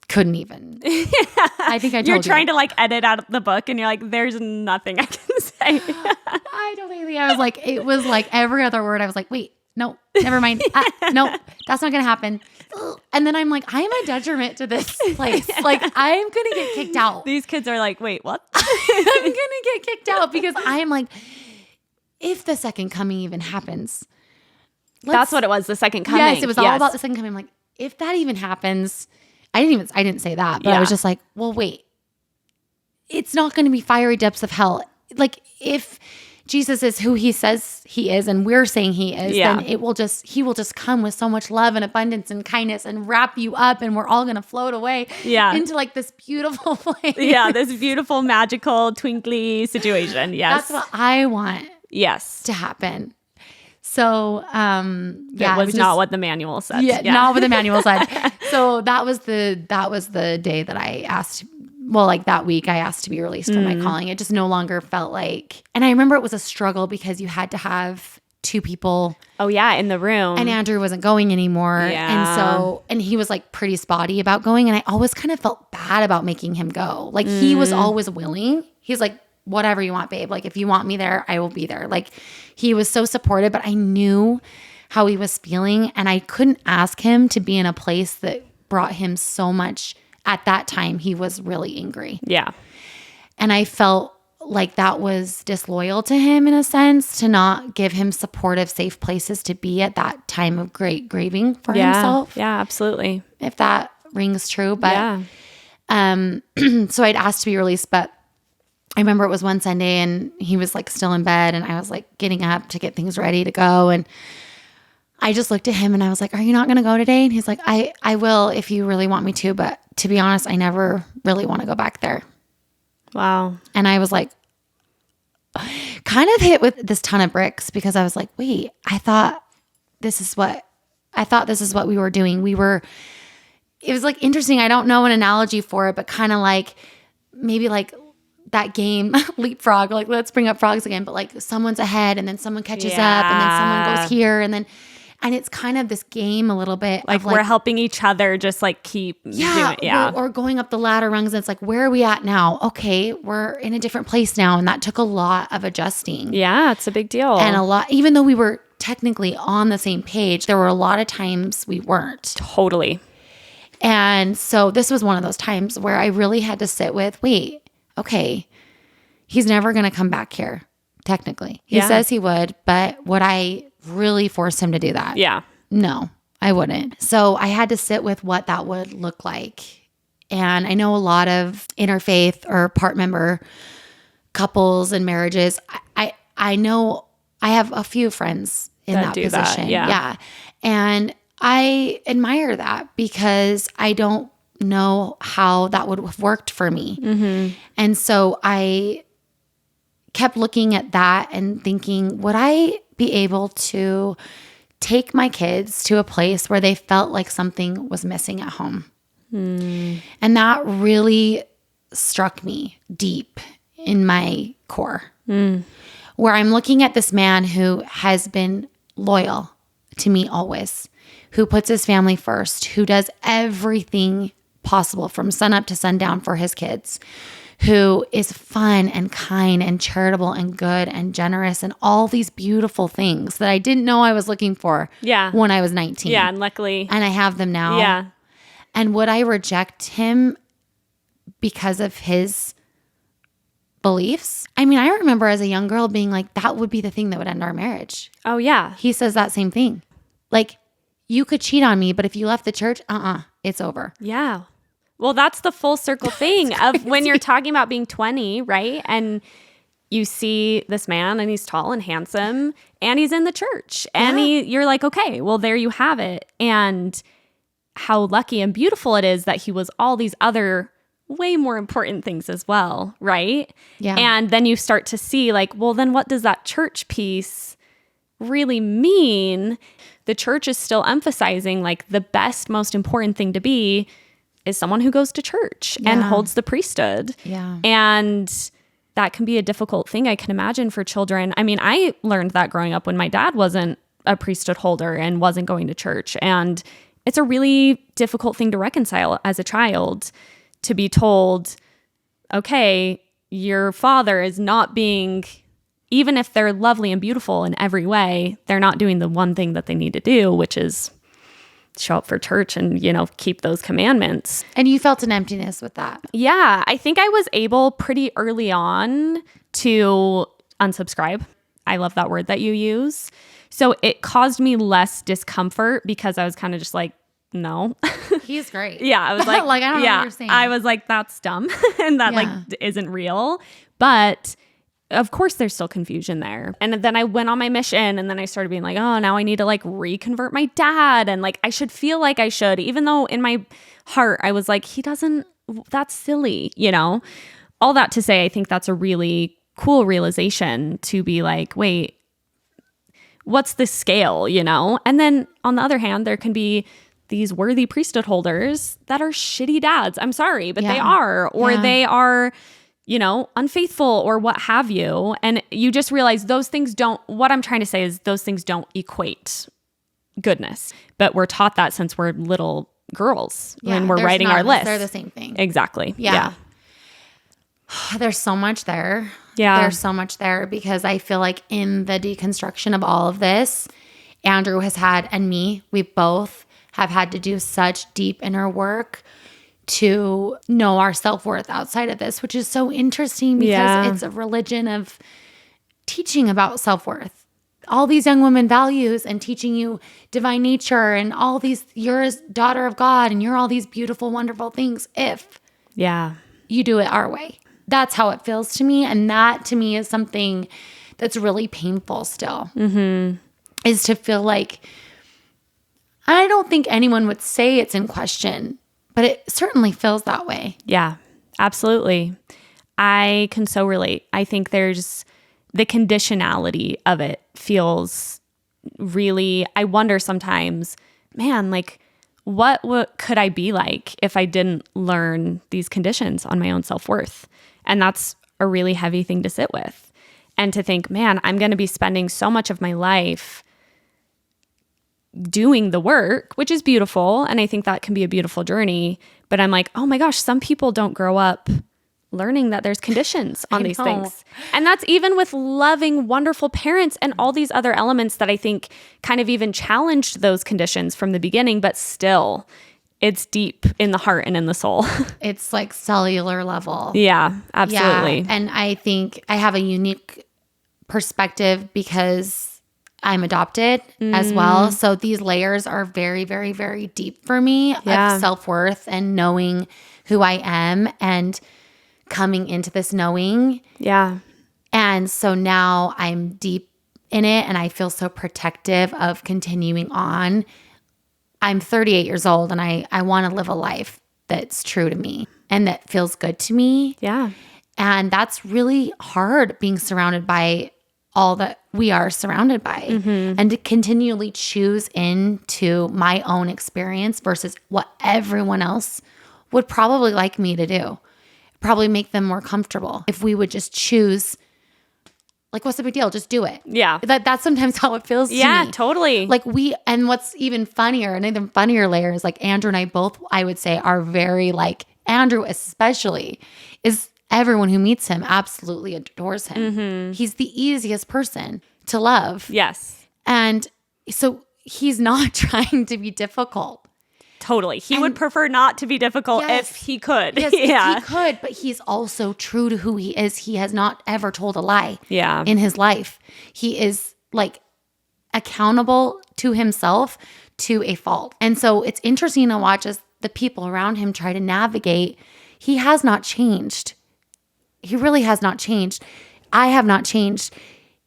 couldn't even. I think I told you're trying to like edit out the book, and you're like, "There's nothing I can say." I don't think I was like, it was like every other word. I was like, wait. No, never mind. No, that's not going to happen. And then I'm like, I am a detriment to this place. Like, I'm going to get kicked out. These kids are like, wait, what? I'm going to get kicked out because I am like, if the second coming even happens. That's what it was, the second coming. Yes, it was all about the second coming. I'm like, if that even happens, I didn't say that, but I was just like, well, wait. It's not going to be fiery depths of hell. Like, if Jesus is who he says he is and we're saying he is, then he will just come with so much love and abundance and kindness and wrap you up and we're all going to float away into like this beautiful place. Yeah, this beautiful, magical, twinkly situation. Yes. That's what I want to happen. So, it was not what the manual said. Yeah, not what the manual said. So that was the day that I asked. Well, like that week I asked to be released from my calling. It just no longer felt like, and I remember it was a struggle because you had to have two people. Oh yeah, in the room. And Andrew wasn't going anymore. Yeah. And he was like pretty spotty about going. And I always kind of felt bad about making him go. Like he was always willing. He's like, whatever you want, babe. Like if you want me there, I will be there. Like he was so supportive, but I knew how he was feeling. And I couldn't ask him to be in a place that brought him so much. At that time, he was really angry. Yeah. And I felt like that was disloyal to him in a sense, to not give him supportive, safe places to be at that time of great grieving for himself. Yeah, absolutely. If that rings true. But so I'd asked to be released, but I remember it was one Sunday and he was like still in bed and I was like getting up to get things ready to go. And I just looked at him and I was like, are you not going to go today? And he's like, I will if you really want me to. But to be honest, I never really want to go back there. Wow. And I was like, kind of hit with this ton of bricks because I was like, wait, I thought this is what we were doing. It was like interesting. I don't know an analogy for it, but kind of like maybe like that game leapfrog, like let's bring up frogs again, but like someone's ahead and then someone catches up and then someone goes here and it's kind of this game a little bit. Like we're helping each other just like keep doing it. Yeah. Or going up the ladder rungs. And it's like, where are we at now? Okay, we're in a different place now. And that took a lot of adjusting. Yeah, it's a big deal. And a lot, even though we were technically on the same page, there were a lot of times we weren't. Totally. And so this was one of those times where I really had to sit with, wait, okay, he's never going to come back here, technically. He says he would, but would I really force him to do that? Yeah. No, I wouldn't. So I had to sit with what that would look like. And I know a lot of interfaith or part member couples and marriages. I know I have a few friends in that position. Yeah. And I admire that because I don't know how that would have worked for me. Mm-hmm. And so I kept looking at that and thinking, would I be able to take my kids to a place where they felt like something was missing at home? And that really struck me deep in my core, where I'm looking at this man who has been loyal to me always, who puts his family first, who does everything possible from sunup to sundown for his kids, who is fun and kind and charitable and good and generous and all these beautiful things that I didn't know I was looking for when I was 19. Yeah, and luckily. And I have them now. Yeah. And would I reject him because of his beliefs? I mean, I remember as a young girl being like, that would be the thing that would end our marriage. Oh, yeah. He says that same thing. Like, you could cheat on me, but if you left the church, it's over. Yeah. Well, that's the full circle thing of when you're talking about being 20, right? And you see this man and he's tall and handsome and he's in the church and you're like, okay, well, there you have it. And how lucky and beautiful it is that he was all these other way more important things as well, right? Yeah. And then you start to see like, well, then what does that church piece really mean? The church is still emphasizing like the best, most important thing to be is someone who goes to church and holds the priesthood. Yeah. And that can be a difficult thing, I can imagine, for children. I mean, I learned that growing up when my dad wasn't a priesthood holder and wasn't going to church. And it's a really difficult thing to reconcile as a child, to be told, okay, your father is not being, even if they're lovely and beautiful in every way, they're not doing the one thing that they need to do, which is show up for church and, keep those commandments. And you felt an emptiness with that. Yeah, I think I was able pretty early on to unsubscribe. I love that word that you use. So it caused me less discomfort because I was kind of just like, no. He's great. Yeah, I was like, like, I don't know what you're saying. I was like, that's dumb and that isn't real. But of course there's still confusion there. And then I went on my mission and then I started being like, oh, now I need to like reconvert my dad. And like, I should feel like I should, even though in my heart, I was like, that's silly, all that to say, I think that's a really cool realization to be like, wait, what's the scale, And then on the other hand, there can be these worthy priesthood holders that are shitty dads. I'm sorry, but they are, or they are, unfaithful or what have you. And you just realize what I'm trying to say is those things don't equate goodness, but we're taught that since we're little girls when we're writing our list. They're the same thing. Exactly. Yeah. There's so much there. Yeah. There's so much there because I feel like in the deconstruction of all of this, Andrew has had, and me, we both have had to do such deep inner work to know our self-worth outside of this, which is so interesting because it's a religion of teaching about self-worth. All these young women values and teaching you divine nature and all these, you're a daughter of God and you're all these beautiful, wonderful things if you do it our way. That's how it feels to me. And that to me is something that's really painful still, is to feel like, I don't think anyone would say it's in question, but it certainly feels that way. Yeah, absolutely. I can so relate. I think there's the conditionality of it feels really, I wonder sometimes, man, like what could I be like if I didn't learn these conditions on my own self-worth? And that's a really heavy thing to sit with. And to think, man, I'm going to be spending so much of my life doing the work, which is beautiful. And I think that can be a beautiful journey. But I'm like, oh my gosh, some people don't grow up learning that there's conditions on these things. And that's even with loving, wonderful parents and all these other elements that I think kind of even challenged those conditions from the beginning, but still it's deep in the heart and in the soul. It's like cellular level. Yeah, absolutely. Yeah. And I think I have a unique perspective because I'm adopted as well. So these layers are very, very, very deep for me of self-worth and knowing who I am and coming into this knowing. Yeah. And so now I'm deep in it and I feel so protective of continuing on. I'm 38 years old and I want to live a life that's true to me and that feels good to me. Yeah. And that's really hard being surrounded by all that we are surrounded by and to continually choose into my own experience versus what everyone else would probably like me to do. Probably make them more comfortable if we would just choose, like, what's the big deal? Just do it. Yeah. That's sometimes how it feels to me. Yeah, totally. Like and what's even funnier, an even funnier layer is like Andrew and I both, I would say, are very like, Andrew especially is everyone who meets him absolutely adores him. Mm-hmm. He's the easiest person to love. Yes. And so he's not trying to be difficult. Totally. He would prefer not to be difficult if he could. Yes, yeah. if he could, but he's also true to who he is. He has not ever told a lie Yeah. in his life. He is like accountable to himself to a fault. And so it's interesting to watch as the people around him try to navigate. He has not changed. He really has not changed. I have not changed.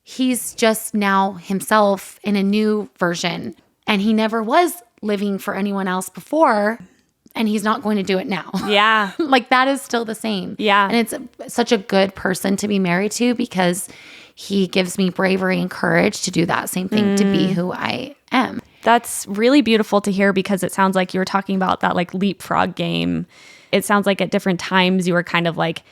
He's just now himself in a new version. And he never was living for anyone else before, and he's not going to do it now. Yeah. Like that is still the same. Yeah. And it's such a good person to be married to because he gives me bravery and courage to do that same thing, to be who I am. That's really beautiful to hear because it sounds like you were talking about that like leapfrog game. It sounds like at different times you were kind of like,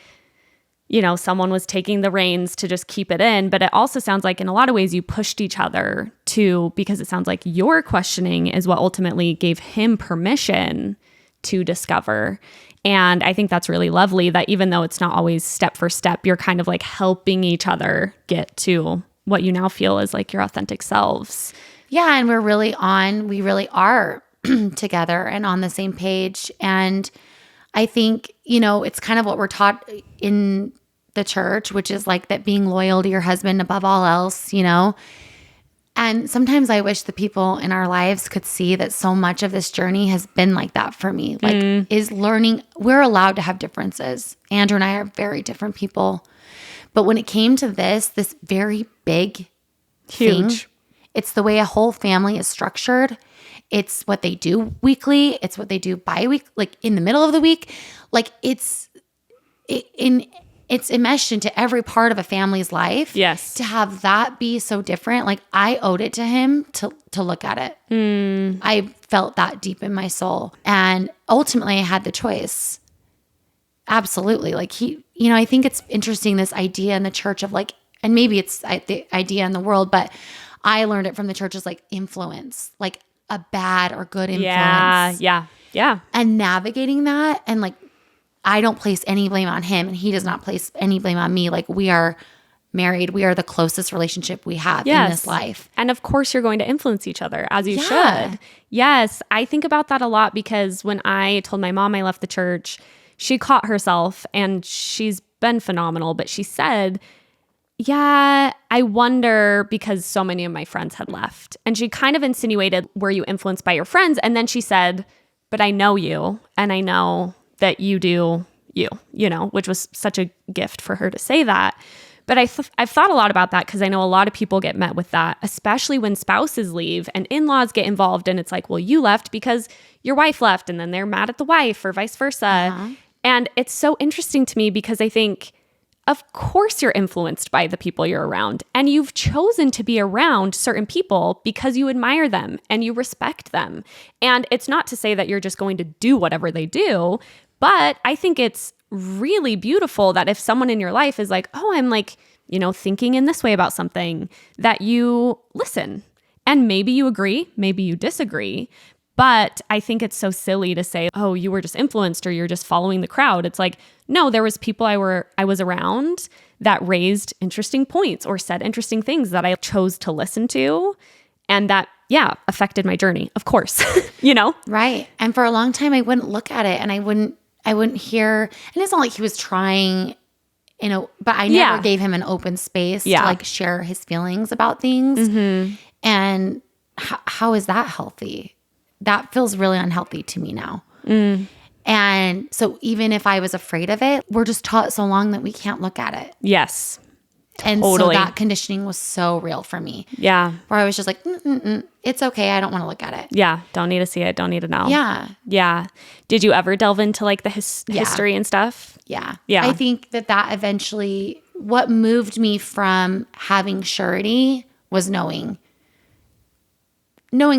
you know, someone was taking the reins to just keep it in. But it also sounds like in a lot of ways you pushed each other to, because it sounds like your questioning is what ultimately gave him permission to discover. And I think that's really lovely that even though it's not always step for step, you're kind of like helping each other get to what you now feel is like your authentic selves. Yeah. And we really are together and on the same page. And I think, you know, it's kind of what we're taught in the church, which is like that being loyal to your husband above all else, you know? And sometimes I wish the people in our lives could see that so much of this journey has been like that for me. Like is learning, we're allowed to have differences. Andrew and I are very different people. But when it came to this very big Huge. thing, it's the way a whole family is structured. It's what they do weekly. It's what they do bi-week, like in the middle of the week. Like it's enmeshed into every part of a family's life. Yes. To have that be so different, like I owed it to him to look at it. I felt that deep in my soul. And ultimately I had the choice. Absolutely. Like I think it's interesting, this idea in the church of like, and maybe it's the idea in the world, but I learned it from the church as like influence, like a bad or good influence. Yeah. And navigating that, and like, I don't place any blame on him and he does not place any blame on me. Like we are married. We are the closest relationship we have in this life. And of course you're going to influence each other as you Yeah. should. Yes. I think about that a lot because when I told my mom I left the church, she caught herself and she's been phenomenal, but she said, yeah, I wonder because so many of my friends had left. And she kind of insinuated, were you influenced by your friends? And then she said, but I know you and I know that you do you know, which was such a gift for her to say that. But I've thought a lot about that because I know a lot of people get met with that, especially when spouses leave and in-laws get involved. And it's like, well, you left because your wife left and then they're mad at the wife or vice versa. Uh-huh. And it's so interesting to me because I think, of course, you're influenced by the people you're around and you've chosen to be around certain people because you admire them and you respect them. And it's not to say that you're just going to do whatever they do, but I think it's really beautiful that if someone in your life is like, oh, I'm like, you know, thinking in this way about something, that you listen. And maybe you agree, maybe you disagree. But I think it's so silly to say, oh, you were just influenced or you're just following the crowd. It's like, no, there was people I was around that raised interesting points or said interesting things that I chose to listen to. And that, yeah, affected my journey, of course, you know? Right. And for a long time, I wouldn't look at it and I wouldn't hear, and it's not like he was trying, you know, but I never gave him an open space to like share his feelings about things. Mm-hmm. And how is that healthy? That feels really unhealthy to me now. And so even if I was afraid of it, we're just taught so long that we can't look at it. Yes. And totally. so that conditioning was so real for me. Yeah. Where I was just like, it's okay. I don't want to look at it. Yeah. Don't need to see it. Don't need to know. Yeah. Yeah. Did you ever delve into like the history and stuff? Yeah. Yeah. I think that eventually, what moved me from having surety was knowing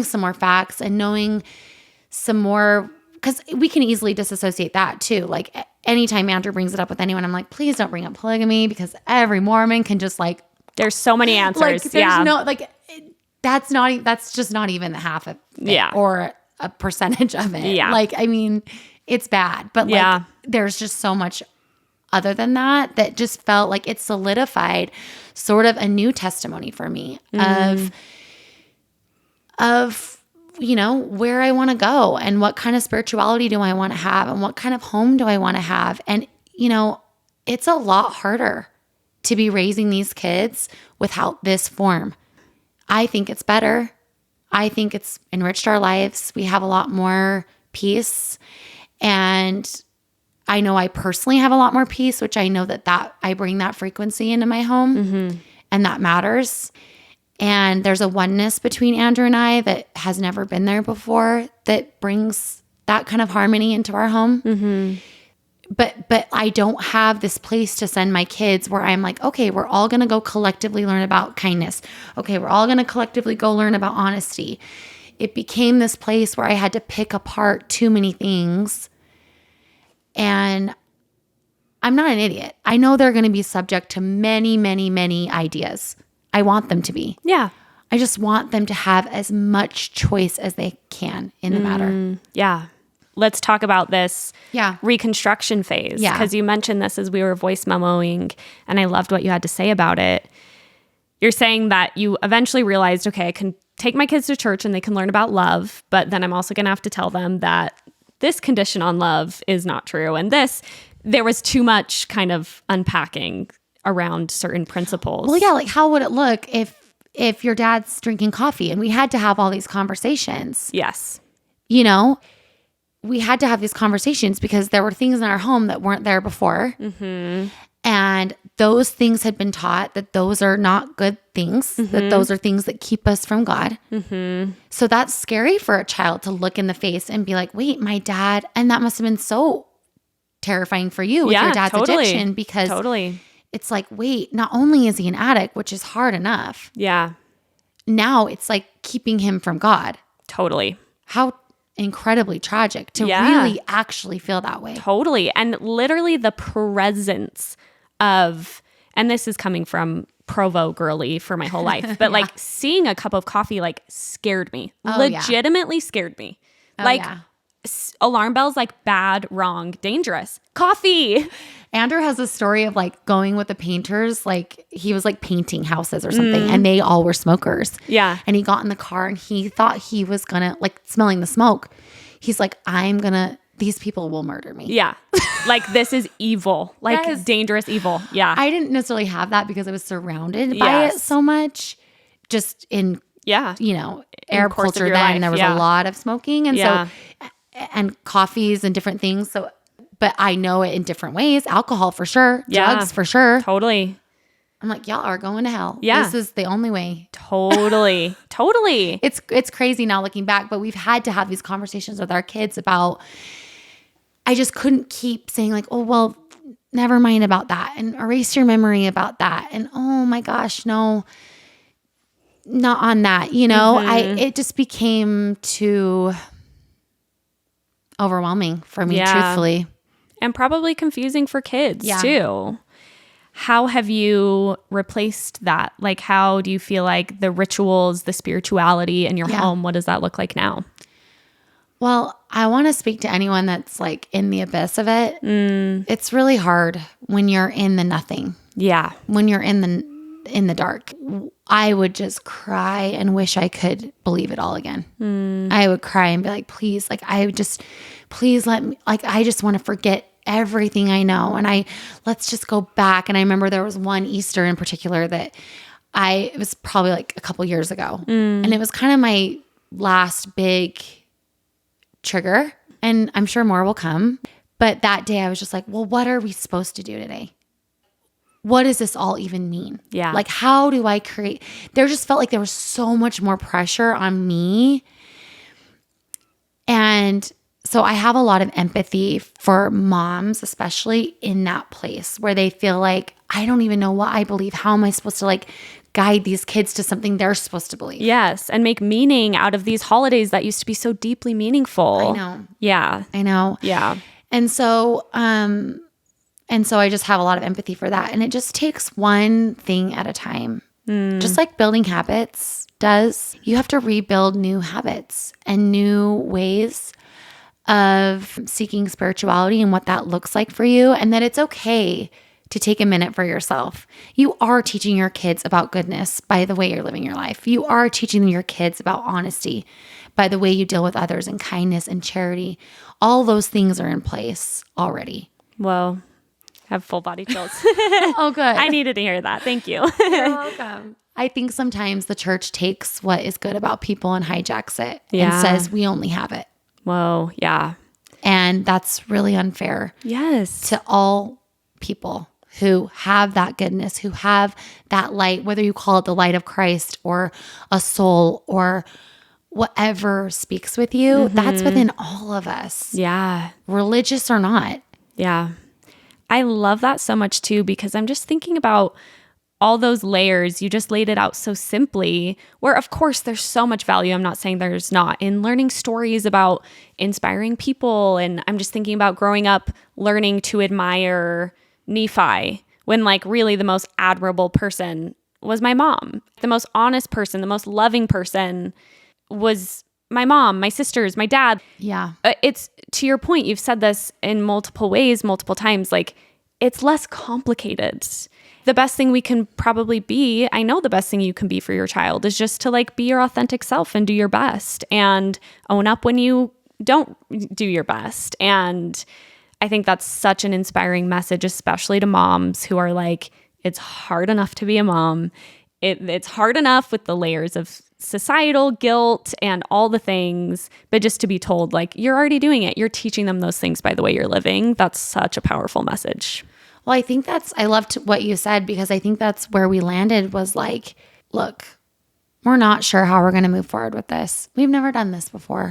some more facts and knowing some more because we can easily disassociate that too. Like anytime Andrew brings it up with anyone, I'm like, please don't bring up polygamy, because every Mormon can just like, There's so many answers. like, there's no, like, that's just not even half of it, Yeah. or a percentage of it. Yeah. Like, I mean, it's bad, but like, Yeah. there's just so much other than that just felt like it solidified sort of a new testimony for me of, you know, where I want to go and what kind of spirituality do I want to have and what kind of home do I want to have. And, you know, it's a lot harder to be raising these kids without this form. I think it's better. I think it's enriched our lives. We have a lot more peace. And I know I personally have a lot more peace, which I know that I bring that frequency into my home, and that matters. And there's a oneness between Andrew and I that has never been there before that brings that kind of harmony into our home. But I don't have this place to send my kids where I'm like, okay, we're all going to go collectively learn about kindness. Okay, we're all going to collectively go learn about honesty. It became this place where I had to pick apart too many things. And I'm not an idiot. I know they're going to be subject to many, many, many ideas. I want them to be. Yeah. I just want them to have as much choice as they can in the matter. Yeah. Let's talk about this Yeah. reconstruction phase. Yeah. Because you mentioned this as we were voice memoing, and I loved what you had to say about it. You're saying that you eventually realized, okay, I can take my kids to church and they can learn about love, but then I'm also going to have to tell them that this condition on love is not true. And there was too much kind of unpacking around certain principles. Well, yeah, like how would it look if your dad's drinking coffee? And we had to have all these conversations. Yes. You know, we had to have these conversations because there were things in our home that weren't there before. And those things had been taught that those are not good things, that those are things that keep us from God. So that's scary for a child to look in the face and be like, wait, my dad, and that must have been so terrifying for you with your dad's addiction, because it's like, wait, not only is he an addict, which is hard enough. Yeah. Now it's like keeping him from God. Totally. How incredibly tragic to really actually feel that way. Totally. And literally the presence of, and this is coming from Provo girly for my whole life, but like seeing a cup of coffee like scared me, legitimately scared me. Alarm bells, like bad, wrong, dangerous. Coffee. Andrew has a story of like going with the painters, like he was like painting houses or something, and they all were smokers. Yeah. And he got in the car and he thought he was gonna, like, smelling the smoke, he's like, these people will murder me. Yeah. Like this is evil, like dangerous evil. Yeah. I didn't necessarily have that because I was surrounded by it so much, just in, you know, Arab culture then. There was a lot of smoking. And so, and coffees and different things. So, but I know it in different ways. Alcohol for sure. Drugs for sure. Totally. I'm like, y'all are going to hell. Yeah. This is the only way. Totally. Totally. It's crazy now looking back, but we've had to have these conversations with our kids about, I just couldn't keep saying like, oh, well, never mind about that and erase your memory about that. And oh my gosh, no, not on that. You know, it just became too overwhelming for me, truthfully. And probably confusing for kids too. How have you replaced that? Like, how do you feel like the rituals, the spirituality in your home, what does that look like now? Well, I want to speak to anyone that's like in the abyss of it. It's really hard when you're in the nothing. Yeah. When you're in the dark. I would just cry and wish I could believe it all again. I would cry and be like, please, like, please let me, like, I just want to forget everything I know. And let's just go back. And I remember there was one Easter in particular that it was probably like a couple years ago. And it was kind of my last big trigger, and I'm sure more will come. But that day I was just like, well, what are we supposed to do today? What does this all even mean? Yeah. Like, how do I create? There just felt like there was so much more pressure on me. And so I have a lot of empathy for moms, especially in that place where they feel like, I don't even know what I believe. How am I supposed to like guide these kids to something they're supposed to believe. Yes. And make meaning out of these holidays that used to be so deeply meaningful. I know. Yeah. I know. Yeah. And so I just have a lot of empathy for that. And it just takes one thing at a time. Just like building habits does. You have to rebuild new habits and new ways of seeking spirituality and what that looks like for you, and that it's okay to take a minute for yourself. You are teaching your kids about goodness by the way you're living your life. You are teaching your kids about honesty by the way you deal with others, and kindness and charity. All those things are in place already. Whoa. Have full body chills. Oh, good. I needed to hear that. Thank you. You're welcome. I think sometimes the church takes what is good about people and hijacks it Yeah. and says we only have it. Whoa. Yeah. And that's really unfair Yes. to all people who have that goodness, who have that light, whether you call it the light of Christ or a soul or whatever speaks with you. That's within all of us, Yeah. religious or not. Yeah. I love that so much too, because I'm just thinking about all those layers. You just laid it out so simply, where of course there's so much value. I'm not saying there's not in learning stories about inspiring people. And I'm just thinking about growing up, learning to admire Nephi, when like really the most admirable person was my mom. The most honest person, the most loving person was my mom, my sisters, my dad. Yeah. It's to your point, you've said this in multiple ways, multiple times, like it's less complicated. The best thing we can probably be, I know the best thing you can be for your child is just to like be your authentic self and do your best and own up when you don't do your best. And I think that's such an inspiring message, especially to moms who are like, it's hard enough to be a mom. It's hard enough with the layers of societal guilt and all the things, but just to be told like, you're already doing it. You're teaching them those things by the way you're living. That's such a powerful message. Well, I think I loved what you said, because I think that's where we landed was like, look, we're not sure how we're going to move forward with this. We've never done this before.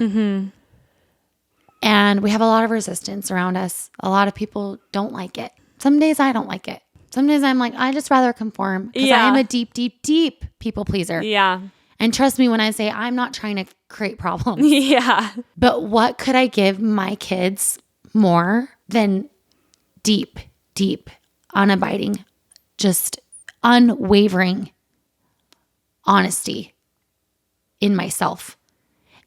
And we have a lot of resistance around us. A lot of people don't like it. Some days I don't like it. Some days I'm like, I just rather conform, because I am a deep, deep, deep people pleaser. Yeah. And trust me when I say I'm not trying to create problems. Yeah. But what could I give my kids more than deep, deep, unabiding, just unwavering honesty in myself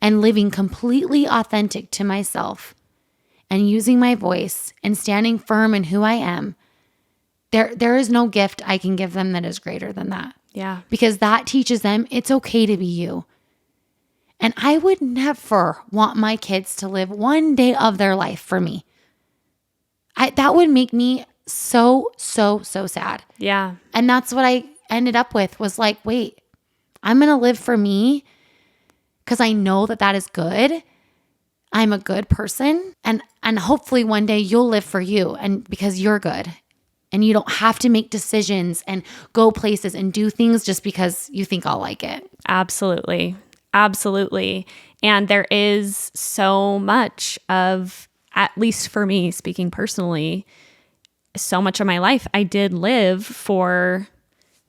and living completely authentic to myself and using my voice and standing firm in who I am? There is no gift I can give them that is greater than that. Yeah. Because that teaches them it's okay to be you. And I would never want my kids to live one day of their life for me. That would make me so sad. Yeah. And that's what I ended up with, was like, wait, I'm going to live for me because I know that is good. I'm a good person. And hopefully one day you'll live for you, and because you're good. And you don't have to make decisions and go places and do things just because you think I'll like it. Absolutely. Absolutely. And there is so much of, at least for me, speaking personally, so much of my life I did live for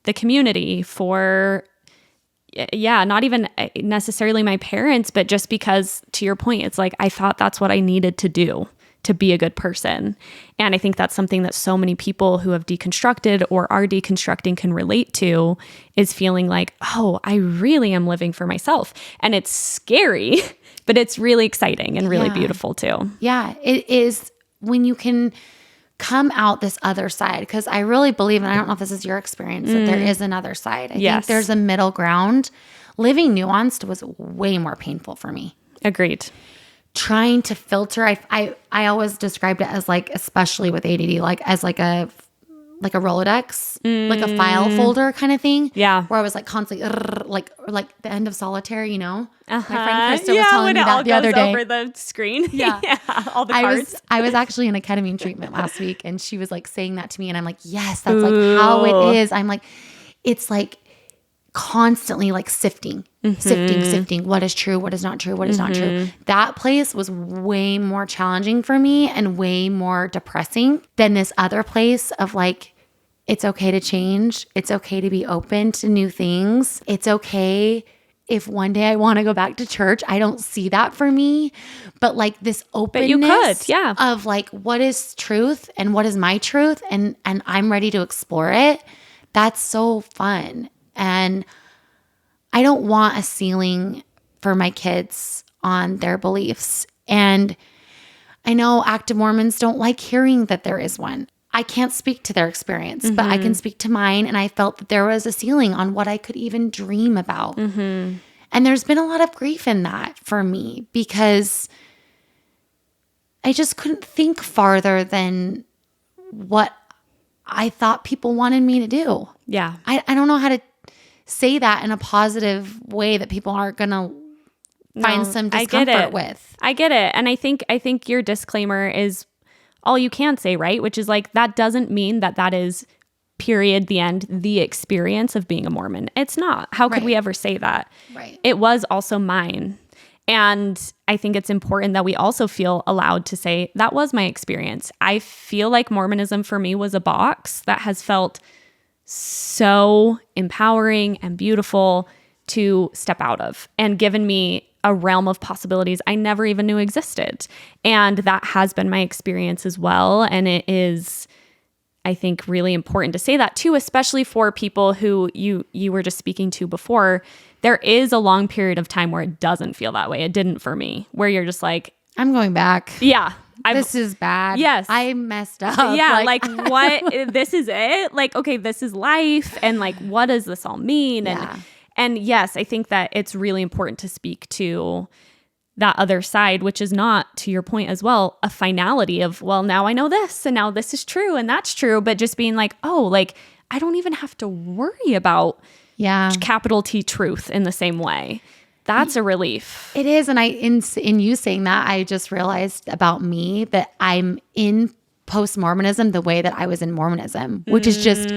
the community, for, not even necessarily my parents, but just because, to your point, it's like I thought that's what I needed to do to be a good person. And I think that's something that so many people who have deconstructed or are deconstructing can relate to, is feeling like, oh, I really am living for myself. And it's scary, but it's really exciting and really beautiful too. Yeah, it is when you can come out this other side, because I really believe, and I don't know if this is your experience, that there is another side. I think there's a middle ground. Living nuanced was way more painful for me. Agreed. Trying to filter, I always described it as like, especially with ADD, like as like a Rolodex, like a file folder kind of thing. Yeah. Where I was like constantly like the end of solitaire, you know? Uh-huh. My friend Krista was telling me that the other day. Over the screen. Yeah. All the cards. I was actually in a ketamine treatment last week, and she was like saying that to me, and I'm like, yes, that's like how it is. I'm like, it's like constantly like sifting, what is true, what is not true, what is not true. That place was way more challenging for me and way more depressing than this other place of like It's okay to change. It's okay to be open to new things. It's okay if one day I want to go back to church. I don't see that for me, but like this openness you could, yeah. of like, what is truth and what is my truth? And I'm ready to explore it. That's so fun. And I don't want a ceiling for my kids on their beliefs. And I know active Mormons don't like hearing that there is one. I can't speak to their experience, but I can speak to mine. And I felt that there was a ceiling on what I could even dream about. And there's been a lot of grief in that for me because I just couldn't think farther than what I thought people wanted me to do. Yeah. I don't know how to say that in a positive way that people aren't going to find some discomfort with. I get it. And I think your disclaimer is all you can say, right? Which is like, that doesn't mean that is period, the end, the experience of being a Mormon. It's not. How could we ever say that? Right. It was also mine. And I think it's important that we also feel allowed to say, that was my experience. I feel like Mormonism for me was a box that has felt so empowering and beautiful to step out of and given me a realm of possibilities I never even knew existed. And that has been my experience as well. And it is, I think, really important to say that too, especially for people who you were just speaking to before. There is a long period of time where it doesn't feel that way. It didn't for me, where you're just like, I'm going back. Yeah. This is bad. Yes. I messed up. Yeah. Like what, this is it? Like, okay, this is life. And like, what does this all mean? And yes, I think that it's really important to speak to that other side, which is not, to your point as well, a finality of, well, now I know this and now this is true and that's true. But just being like, oh, like, I don't even have to worry about capital T truth in the same way. That's a relief. It is. And in you saying that, I just realized about me that I'm in post-Mormonism the way that I was in Mormonism, which is just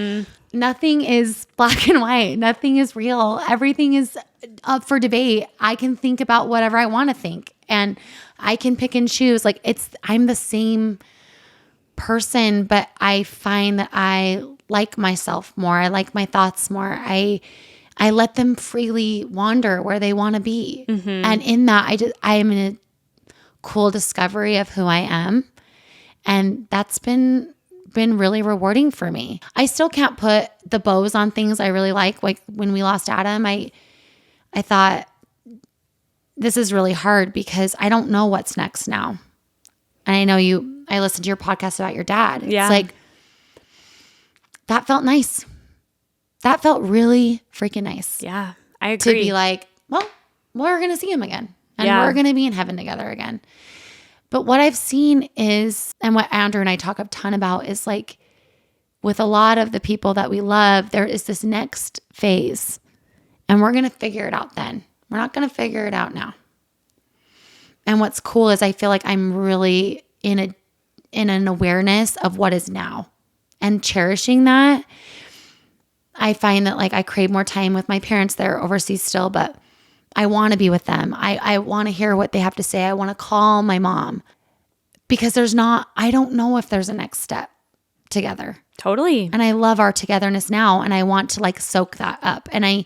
nothing is black and white. Nothing is real. Everything is up for debate. I can think about whatever I want to think and I can pick and choose. Like I'm the same person, but I find that I like myself more. I like my thoughts more. I let them freely wander where they want to be. And in that, I am in a cool discovery of who I am. And that's been really rewarding for me. I still can't put the bows on things I really like. Like when we lost Adam, I thought this is really hard because I don't know what's next now. And I know I listened to your podcast about your dad. Yeah. It's like, that felt nice. That felt really freaking nice. Yeah, I agree. To be like, well, we're going to see him again. And we're going to be in heaven together again. But what I've seen is, and what Andrew and I talk a ton about is like, with a lot of the people that we love, there is this next phase. And we're going to figure it out then. We're not going to figure it out now. And what's cool is I feel like I'm really in an awareness of what is now and cherishing that. I find that like I crave more time with my parents. They're overseas still, but I want to be with them. I want to hear what they have to say. I want to call my mom because I don't know if there's a next step together. Totally. And I love our togetherness now. And I want to like soak that up. And I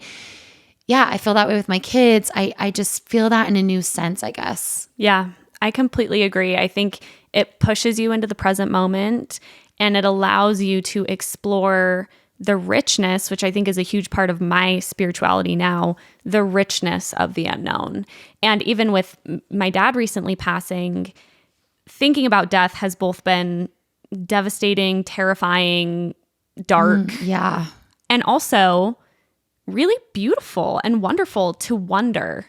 feel that way with my kids. I just feel that in a new sense, I guess. Yeah, I completely agree. I think it pushes you into the present moment and it allows you to explore the richness, which I think is a huge part of my spirituality now, the richness of the unknown. And even with my dad recently passing, thinking about death has both been devastating, terrifying, dark. Yeah. And also really beautiful and wonderful to wonder.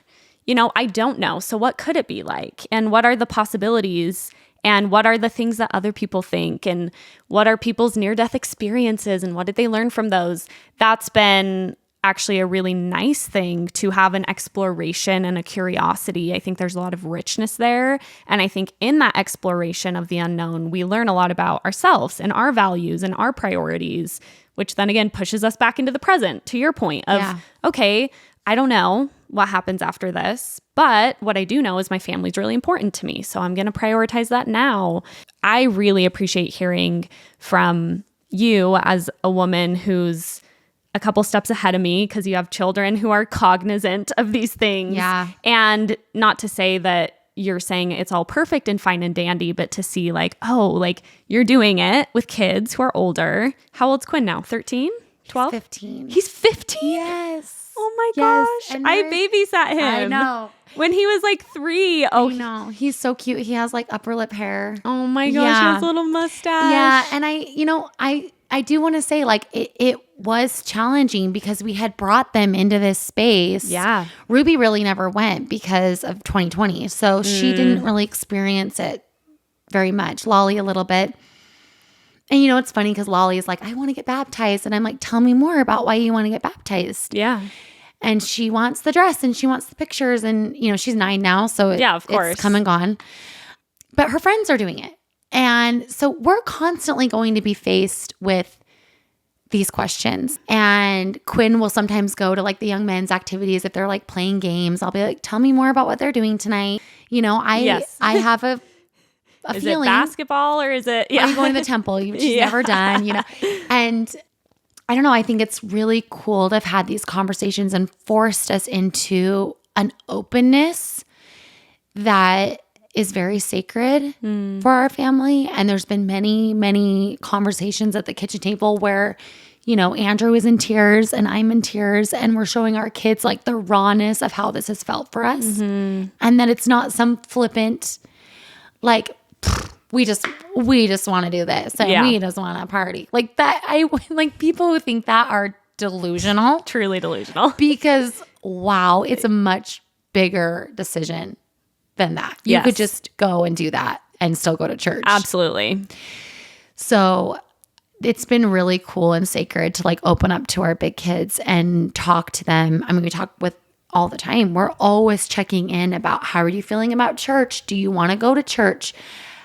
I don't know. So what could it be like? And what are the possibilities? And what are the things that other people think? And what are people's near-death experiences? And what did they learn from those? That's been actually a really nice thing to have an exploration and a curiosity. I think there's a lot of richness there. And I think in that exploration of the unknown, we learn a lot about ourselves and our values and our priorities, which then again pushes us back into the present, to your point of, okay, I don't know what happens after this, but what I do know is my family's really important to me. So I'm going to prioritize that now. I really appreciate hearing from you as a woman who's a couple steps ahead of me because you have children who are cognizant of these things. Yeah. And not to say that you're saying it's all perfect and fine and dandy, but to see like, oh, like you're doing it with kids who are older. How old's Quinn now? 13? 12? 15. He's 15? Yes. Oh my Yes, gosh. and I there's- babysat him. I know. When he was like 3. Oh, No, he's so cute. He has like upper lip hair. oh my gosh, Yeah. his little mustache. Yeah, and I do want to say like it was challenging because we had brought them into this space. Yeah. Ruby really never went because of 2020. So she didn't really experience it very much. Lolly a little bit. And it's funny because Lolly is like, I want to get baptized. And I'm like, tell me more about why you want to get baptized. Yeah. And she wants the dress and she wants the pictures. And, she's 9 now. So Yeah, of course. it's come and gone. But her friends are doing it. And so we're constantly going to be faced with these questions. And Quinn will sometimes go to like the young men's activities if they're like playing games. I'll be like, tell me more about what they're doing tonight. Yes. I have a Is feeling. it basketball or is it? Are you going to the temple? Which she's Yeah. never done, And I don't know. I think it's really cool to have had these conversations and forced us into an openness that is very sacred for our family. And there's been many, many conversations at the kitchen table where, Andrew is in tears and I'm in tears and we're showing our kids like the rawness of how this has felt for us. And that it's not some flippant, like, we just want to do this and Yeah. we just want to party. Like that, I like people who think that are delusional Truly delusional. because wow, it's a much bigger decision than that. You Yes. could just go and do that and still go to church. Absolutely. So it's been really cool and sacred to like open up to our big kids and talk to them. I mean, we talk with all the time. We're always checking in about how are you feeling about church? Do you want to go to church?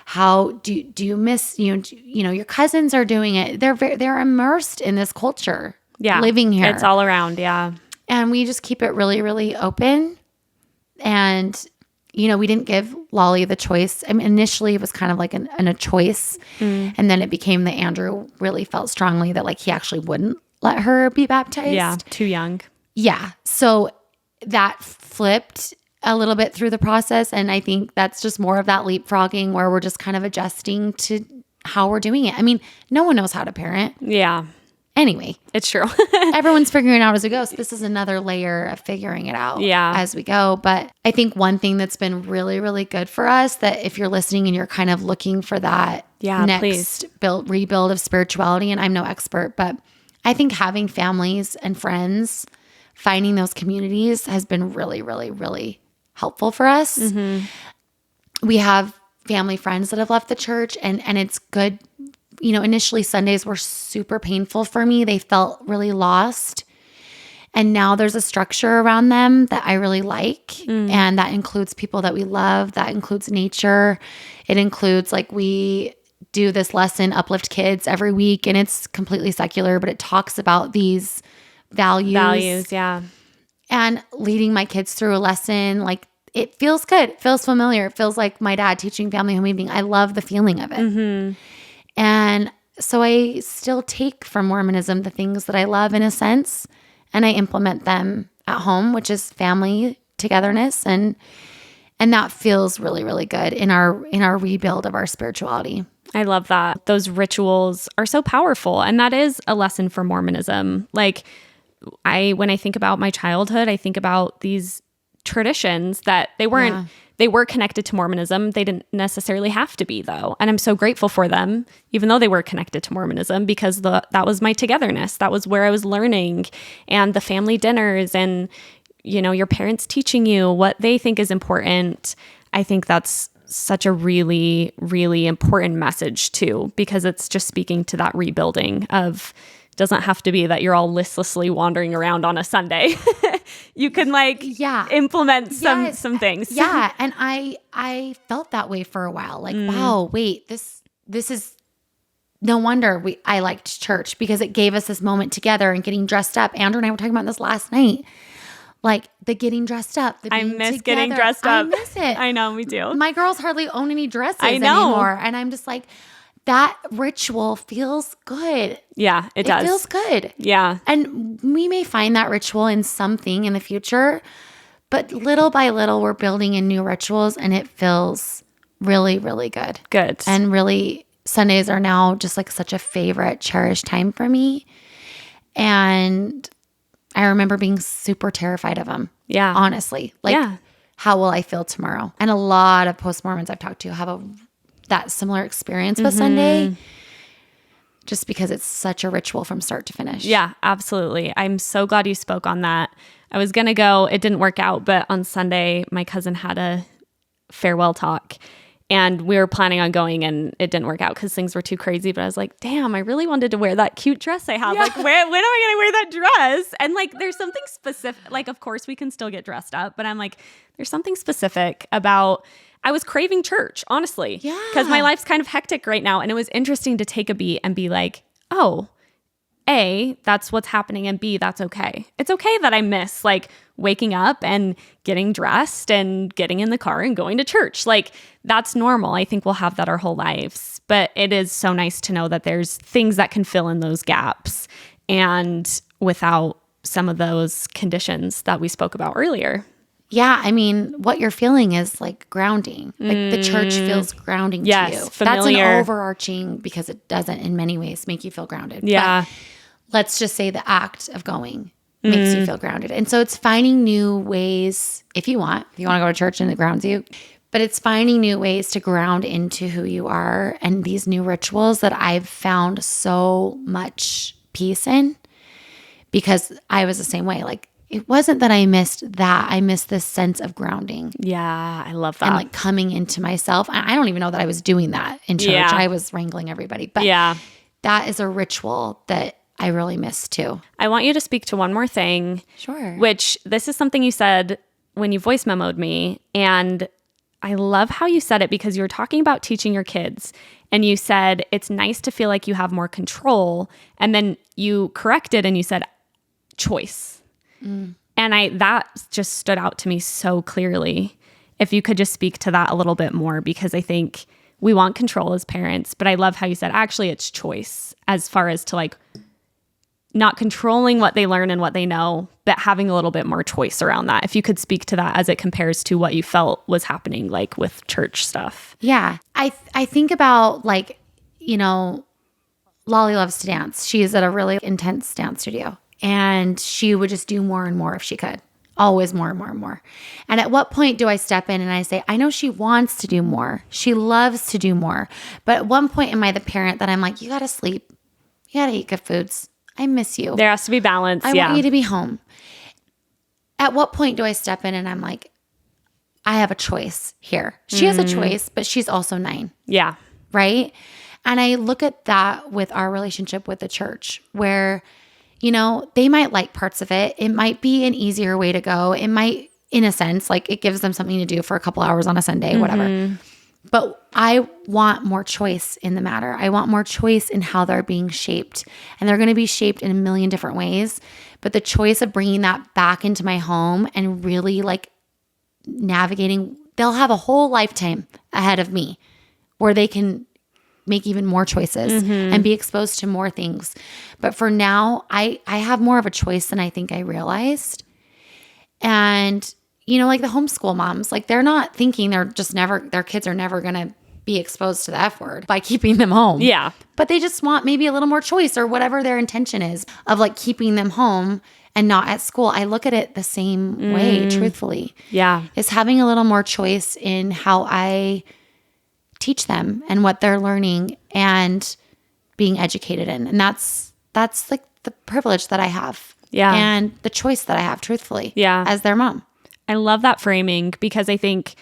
How do you miss, your cousins are doing it. They're immersed in this culture. Yeah. Living here. It's all around. Yeah. And we just keep it really, really open. And, we didn't give Lolly the choice. I mean, initially it was kind of like a choice. And then it became that Andrew really felt strongly that like he actually wouldn't let her be baptized. Yeah. Too young. Yeah. So that flipped a little bit through the process. And I think that's just more of that leapfrogging where we're just kind of adjusting to how we're doing it. I mean, no one knows how to parent. Yeah. Anyway, It's true. everyone's figuring it out as we go. So this is another layer of figuring it out Yeah. as we go. But I think one thing that's been really, really good for us that if you're listening and you're kind of looking for that Yeah, next rebuild of spirituality, and I'm no expert, but I think having families and friends, finding those communities has been really, really, really helpful for us. We have family friends that have left the church and it's good. Initially Sundays were super painful for me. They felt really lost. And now there's a structure around them that I really like. And that includes people that we love. That includes nature. It includes like we do this lesson, Uplift Kids, every week. And it's completely secular, but it talks about these values. Yeah. And leading my kids through a lesson, like it feels good. It feels familiar. It feels like my dad teaching family home evening. I love the feeling of it. And so I still take from Mormonism the things that I love in a sense, and I implement them at home, which is family togetherness. And that feels really, really good in our rebuild of our spirituality. I love that. Those rituals are so powerful. And that is a lesson for Mormonism. Like when I think about my childhood, I think about these traditions that they were connected to Mormonism. They didn't necessarily have to be though. And I'm so grateful for them, even though they were connected to Mormonism, because that was my togetherness. That was where I was learning, and the family dinners and, your parents teaching you what they think is important. I think that's such a really, really important message too, because it's just speaking to that rebuilding of, doesn't have to be that you're all listlessly wandering around on a Sunday. You can implement some things. Yeah. And I felt that way for a while. Like, wow, wait, this is no wonder I liked church, because it gave us this moment together and getting dressed up. Andrew and I were talking about this last night. Like the getting dressed up. The I being miss together. getting dressed up. I miss it. I know, me too. My girls hardly own any dresses I know. anymore. And I'm just like, that ritual feels good. Yeah, it does. It feels good. Yeah. And we may find that ritual in something in the future, but little by little, we're building in new rituals and it feels really, really good. Good. And really, Sundays are now just like such a favorite, cherished time for me. And I remember being super terrified of them. Yeah. Honestly. Like, Yeah. how will I feel tomorrow? And a lot of post-Mormons I've talked to have that similar experience with Sunday, just because it's such a ritual from start to finish. Yeah, absolutely. I'm so glad you spoke on that. I was going to go, it didn't work out, but on Sunday, my cousin had a farewell talk and we were planning on going and it didn't work out because things were too crazy. But I was like, damn, I really wanted to wear that cute dress I have. Like, when am I going to wear that dress? And like, there's something specific, like, of course we can still get dressed up, but I'm like, there's something specific about, I was craving church, honestly. Yeah. Because my life's kind of hectic right now. And it was interesting to take a beat and be like, oh, A, that's what's happening, and B, that's okay. It's okay that I miss like waking up and getting dressed and getting in the car and going to church. Like, that's normal. I think we'll have that our whole lives. But it is so nice to know that there's things that can fill in those gaps and without some of those conditions that we spoke about earlier. Yeah, I mean, what you're feeling is like grounding. Like the church feels grounding to you. Familiar. That's an overarching, because it doesn't in many ways make you feel grounded. Yeah. But let's just say the act of going makes you feel grounded. And so it's finding new ways, if you want to go to church and it grounds you, but it's finding new ways to ground into who you are and these new rituals that I've found so much peace in, because I was the same way. Like, it wasn't that I missed that. I missed this sense of grounding. Yeah, I love that. And like coming into myself. I don't even know that I was doing that in church. Yeah. I was wrangling everybody. But that is a ritual that I really miss too. I want you to speak to one more thing. Sure. Which this is something you said when you voice memoed me. And I love how you said it, because you were talking about teaching your kids. And you said, it's nice to feel like you have more control. And then you corrected and you said, choice. And that just stood out to me so clearly. If you could just speak to that a little bit more, because I think we want control as parents, but I love how you said, actually, it's choice, as far as to like not controlling what they learn and what they know, but having a little bit more choice around that. If you could speak to that as it compares to what you felt was happening, like with church stuff. Yeah. I think about like, you know, Lolly loves to dance. She is at a really intense dance studio. And she would just do more and more if she could. Always more and more and more. And at what point do I step in and I say, I know she wants to do more. She loves to do more. But at one point, am I the parent that I'm like, you got to sleep. You got to eat good foods. I miss you. There has to be balance. I want you to be home. At what point do I step in and I'm like, I have a choice here. She has a choice, but she's also 9. Yeah. Right? And I look at that with our relationship with the church, where you know, they might like parts of it. It might be an easier way to go. It might, in a sense, like it gives them something to do for a couple hours on a Sunday, whatever. But I want more choice in the matter. I want more choice in how they're being shaped. And they're going to be shaped in a million different ways. But the choice of bringing that back into my home and really like navigating, they'll have a whole lifetime ahead of me where they can make even more choices and be exposed to more things. But for now, I have more of a choice than I think I realized. And, you know, like the homeschool moms, like they're not thinking their kids are never going to be exposed to the F word by keeping them home. Yeah. But they just want maybe a little more choice or whatever their intention is of like keeping them home and not at school. I look at it the same way, truthfully. Yeah. Is having a little more choice in how I teach them and what they're learning and being educated in. And that's like the privilege that I have. Yeah. And the choice that I have, truthfully. Yeah. As their mom. I love that framing, because I think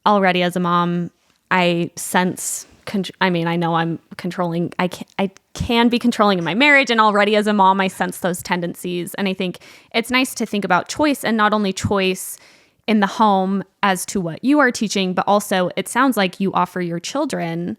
already as a mom, I sense, I know I'm controlling. I can be controlling in my marriage. And already as a mom, I sense those tendencies. And I think it's nice to think about choice, and not only choice in the home as to what you are teaching, but also it sounds like you offer your children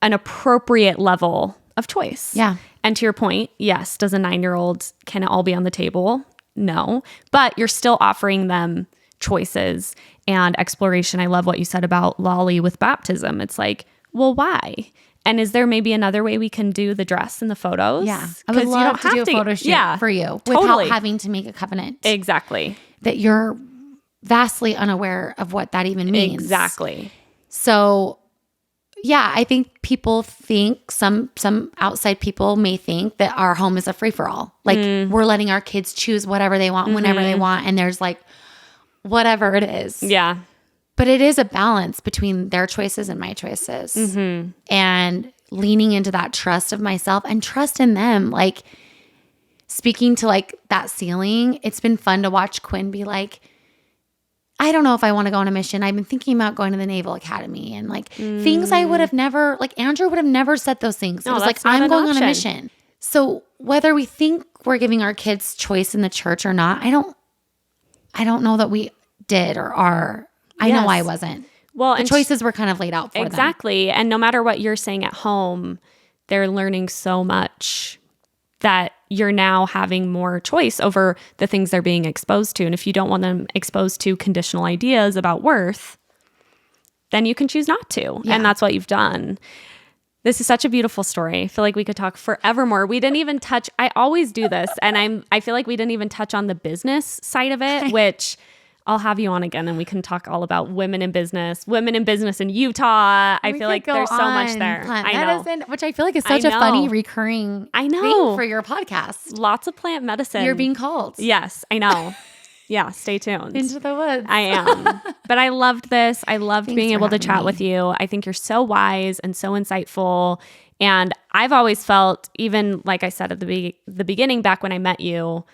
an appropriate level of choice. Yeah. And to your point, yes, does a 9-year-old, can it all be on the table? No, but you're still offering them choices and exploration. I love what you said about Lolly with baptism. It's like, well, why? And is there maybe another way we can do the dress and the photos? Yeah. I would love to do a photo shoot for you without having to make a covenant. Exactly. That you're vastly unaware of what that even means. Exactly. So yeah, I think people think, some outside people may think that our home is a free-for-all. Like we're letting our kids choose whatever they want, whenever they want. And there's like whatever it is. Yeah. But it is a balance between their choices and my choices. And leaning into that trust of myself and trust in them. Like speaking to like that ceiling, it's been fun to watch Quinn be like, I don't know if I want to go on a mission. I've been thinking about going to the Naval Academy and like things I would have never, like Andrew would have never said those things. It was like, I'm going on a mission. So whether we think we're giving our kids choice in the church or not, I don't know that we did or are. I know I wasn't. Well, the choices were kind of laid out for them. Exactly. And no matter what you're saying at home, they're learning so much that you're now having more choice over the things they're being exposed to. And if you don't want them exposed to conditional ideas about worth, then you can choose not to. Yeah. And that's what you've done. This is such a beautiful story. I feel like we could talk forevermore. We didn't even touch, I always do this, and I feel like we didn't even touch on the business side of it, which I'll have you on again and we can talk all about women in business in Utah. I feel like there's so much there. I know. Medicine, which I feel like is such a funny recurring thing for your podcast. Lots of plant medicine. You're being called. Yes, I know. Yeah, stay tuned. Into the woods. I am. But I loved this. I loved being able to chat with you. I think you're so wise and so insightful. And I've always felt, even like I said at the beginning, back when I met you,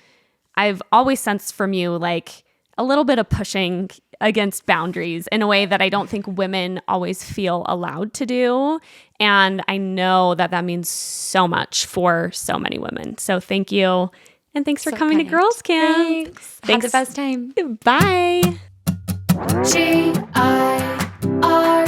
I've always sensed from you like a little bit of pushing against boundaries in a way that I don't think women always feel allowed to do. And I know that that means so much for so many women. So thank you. And thanks for coming to Girls Camp. Thanks. Have the best time. Bye. GIR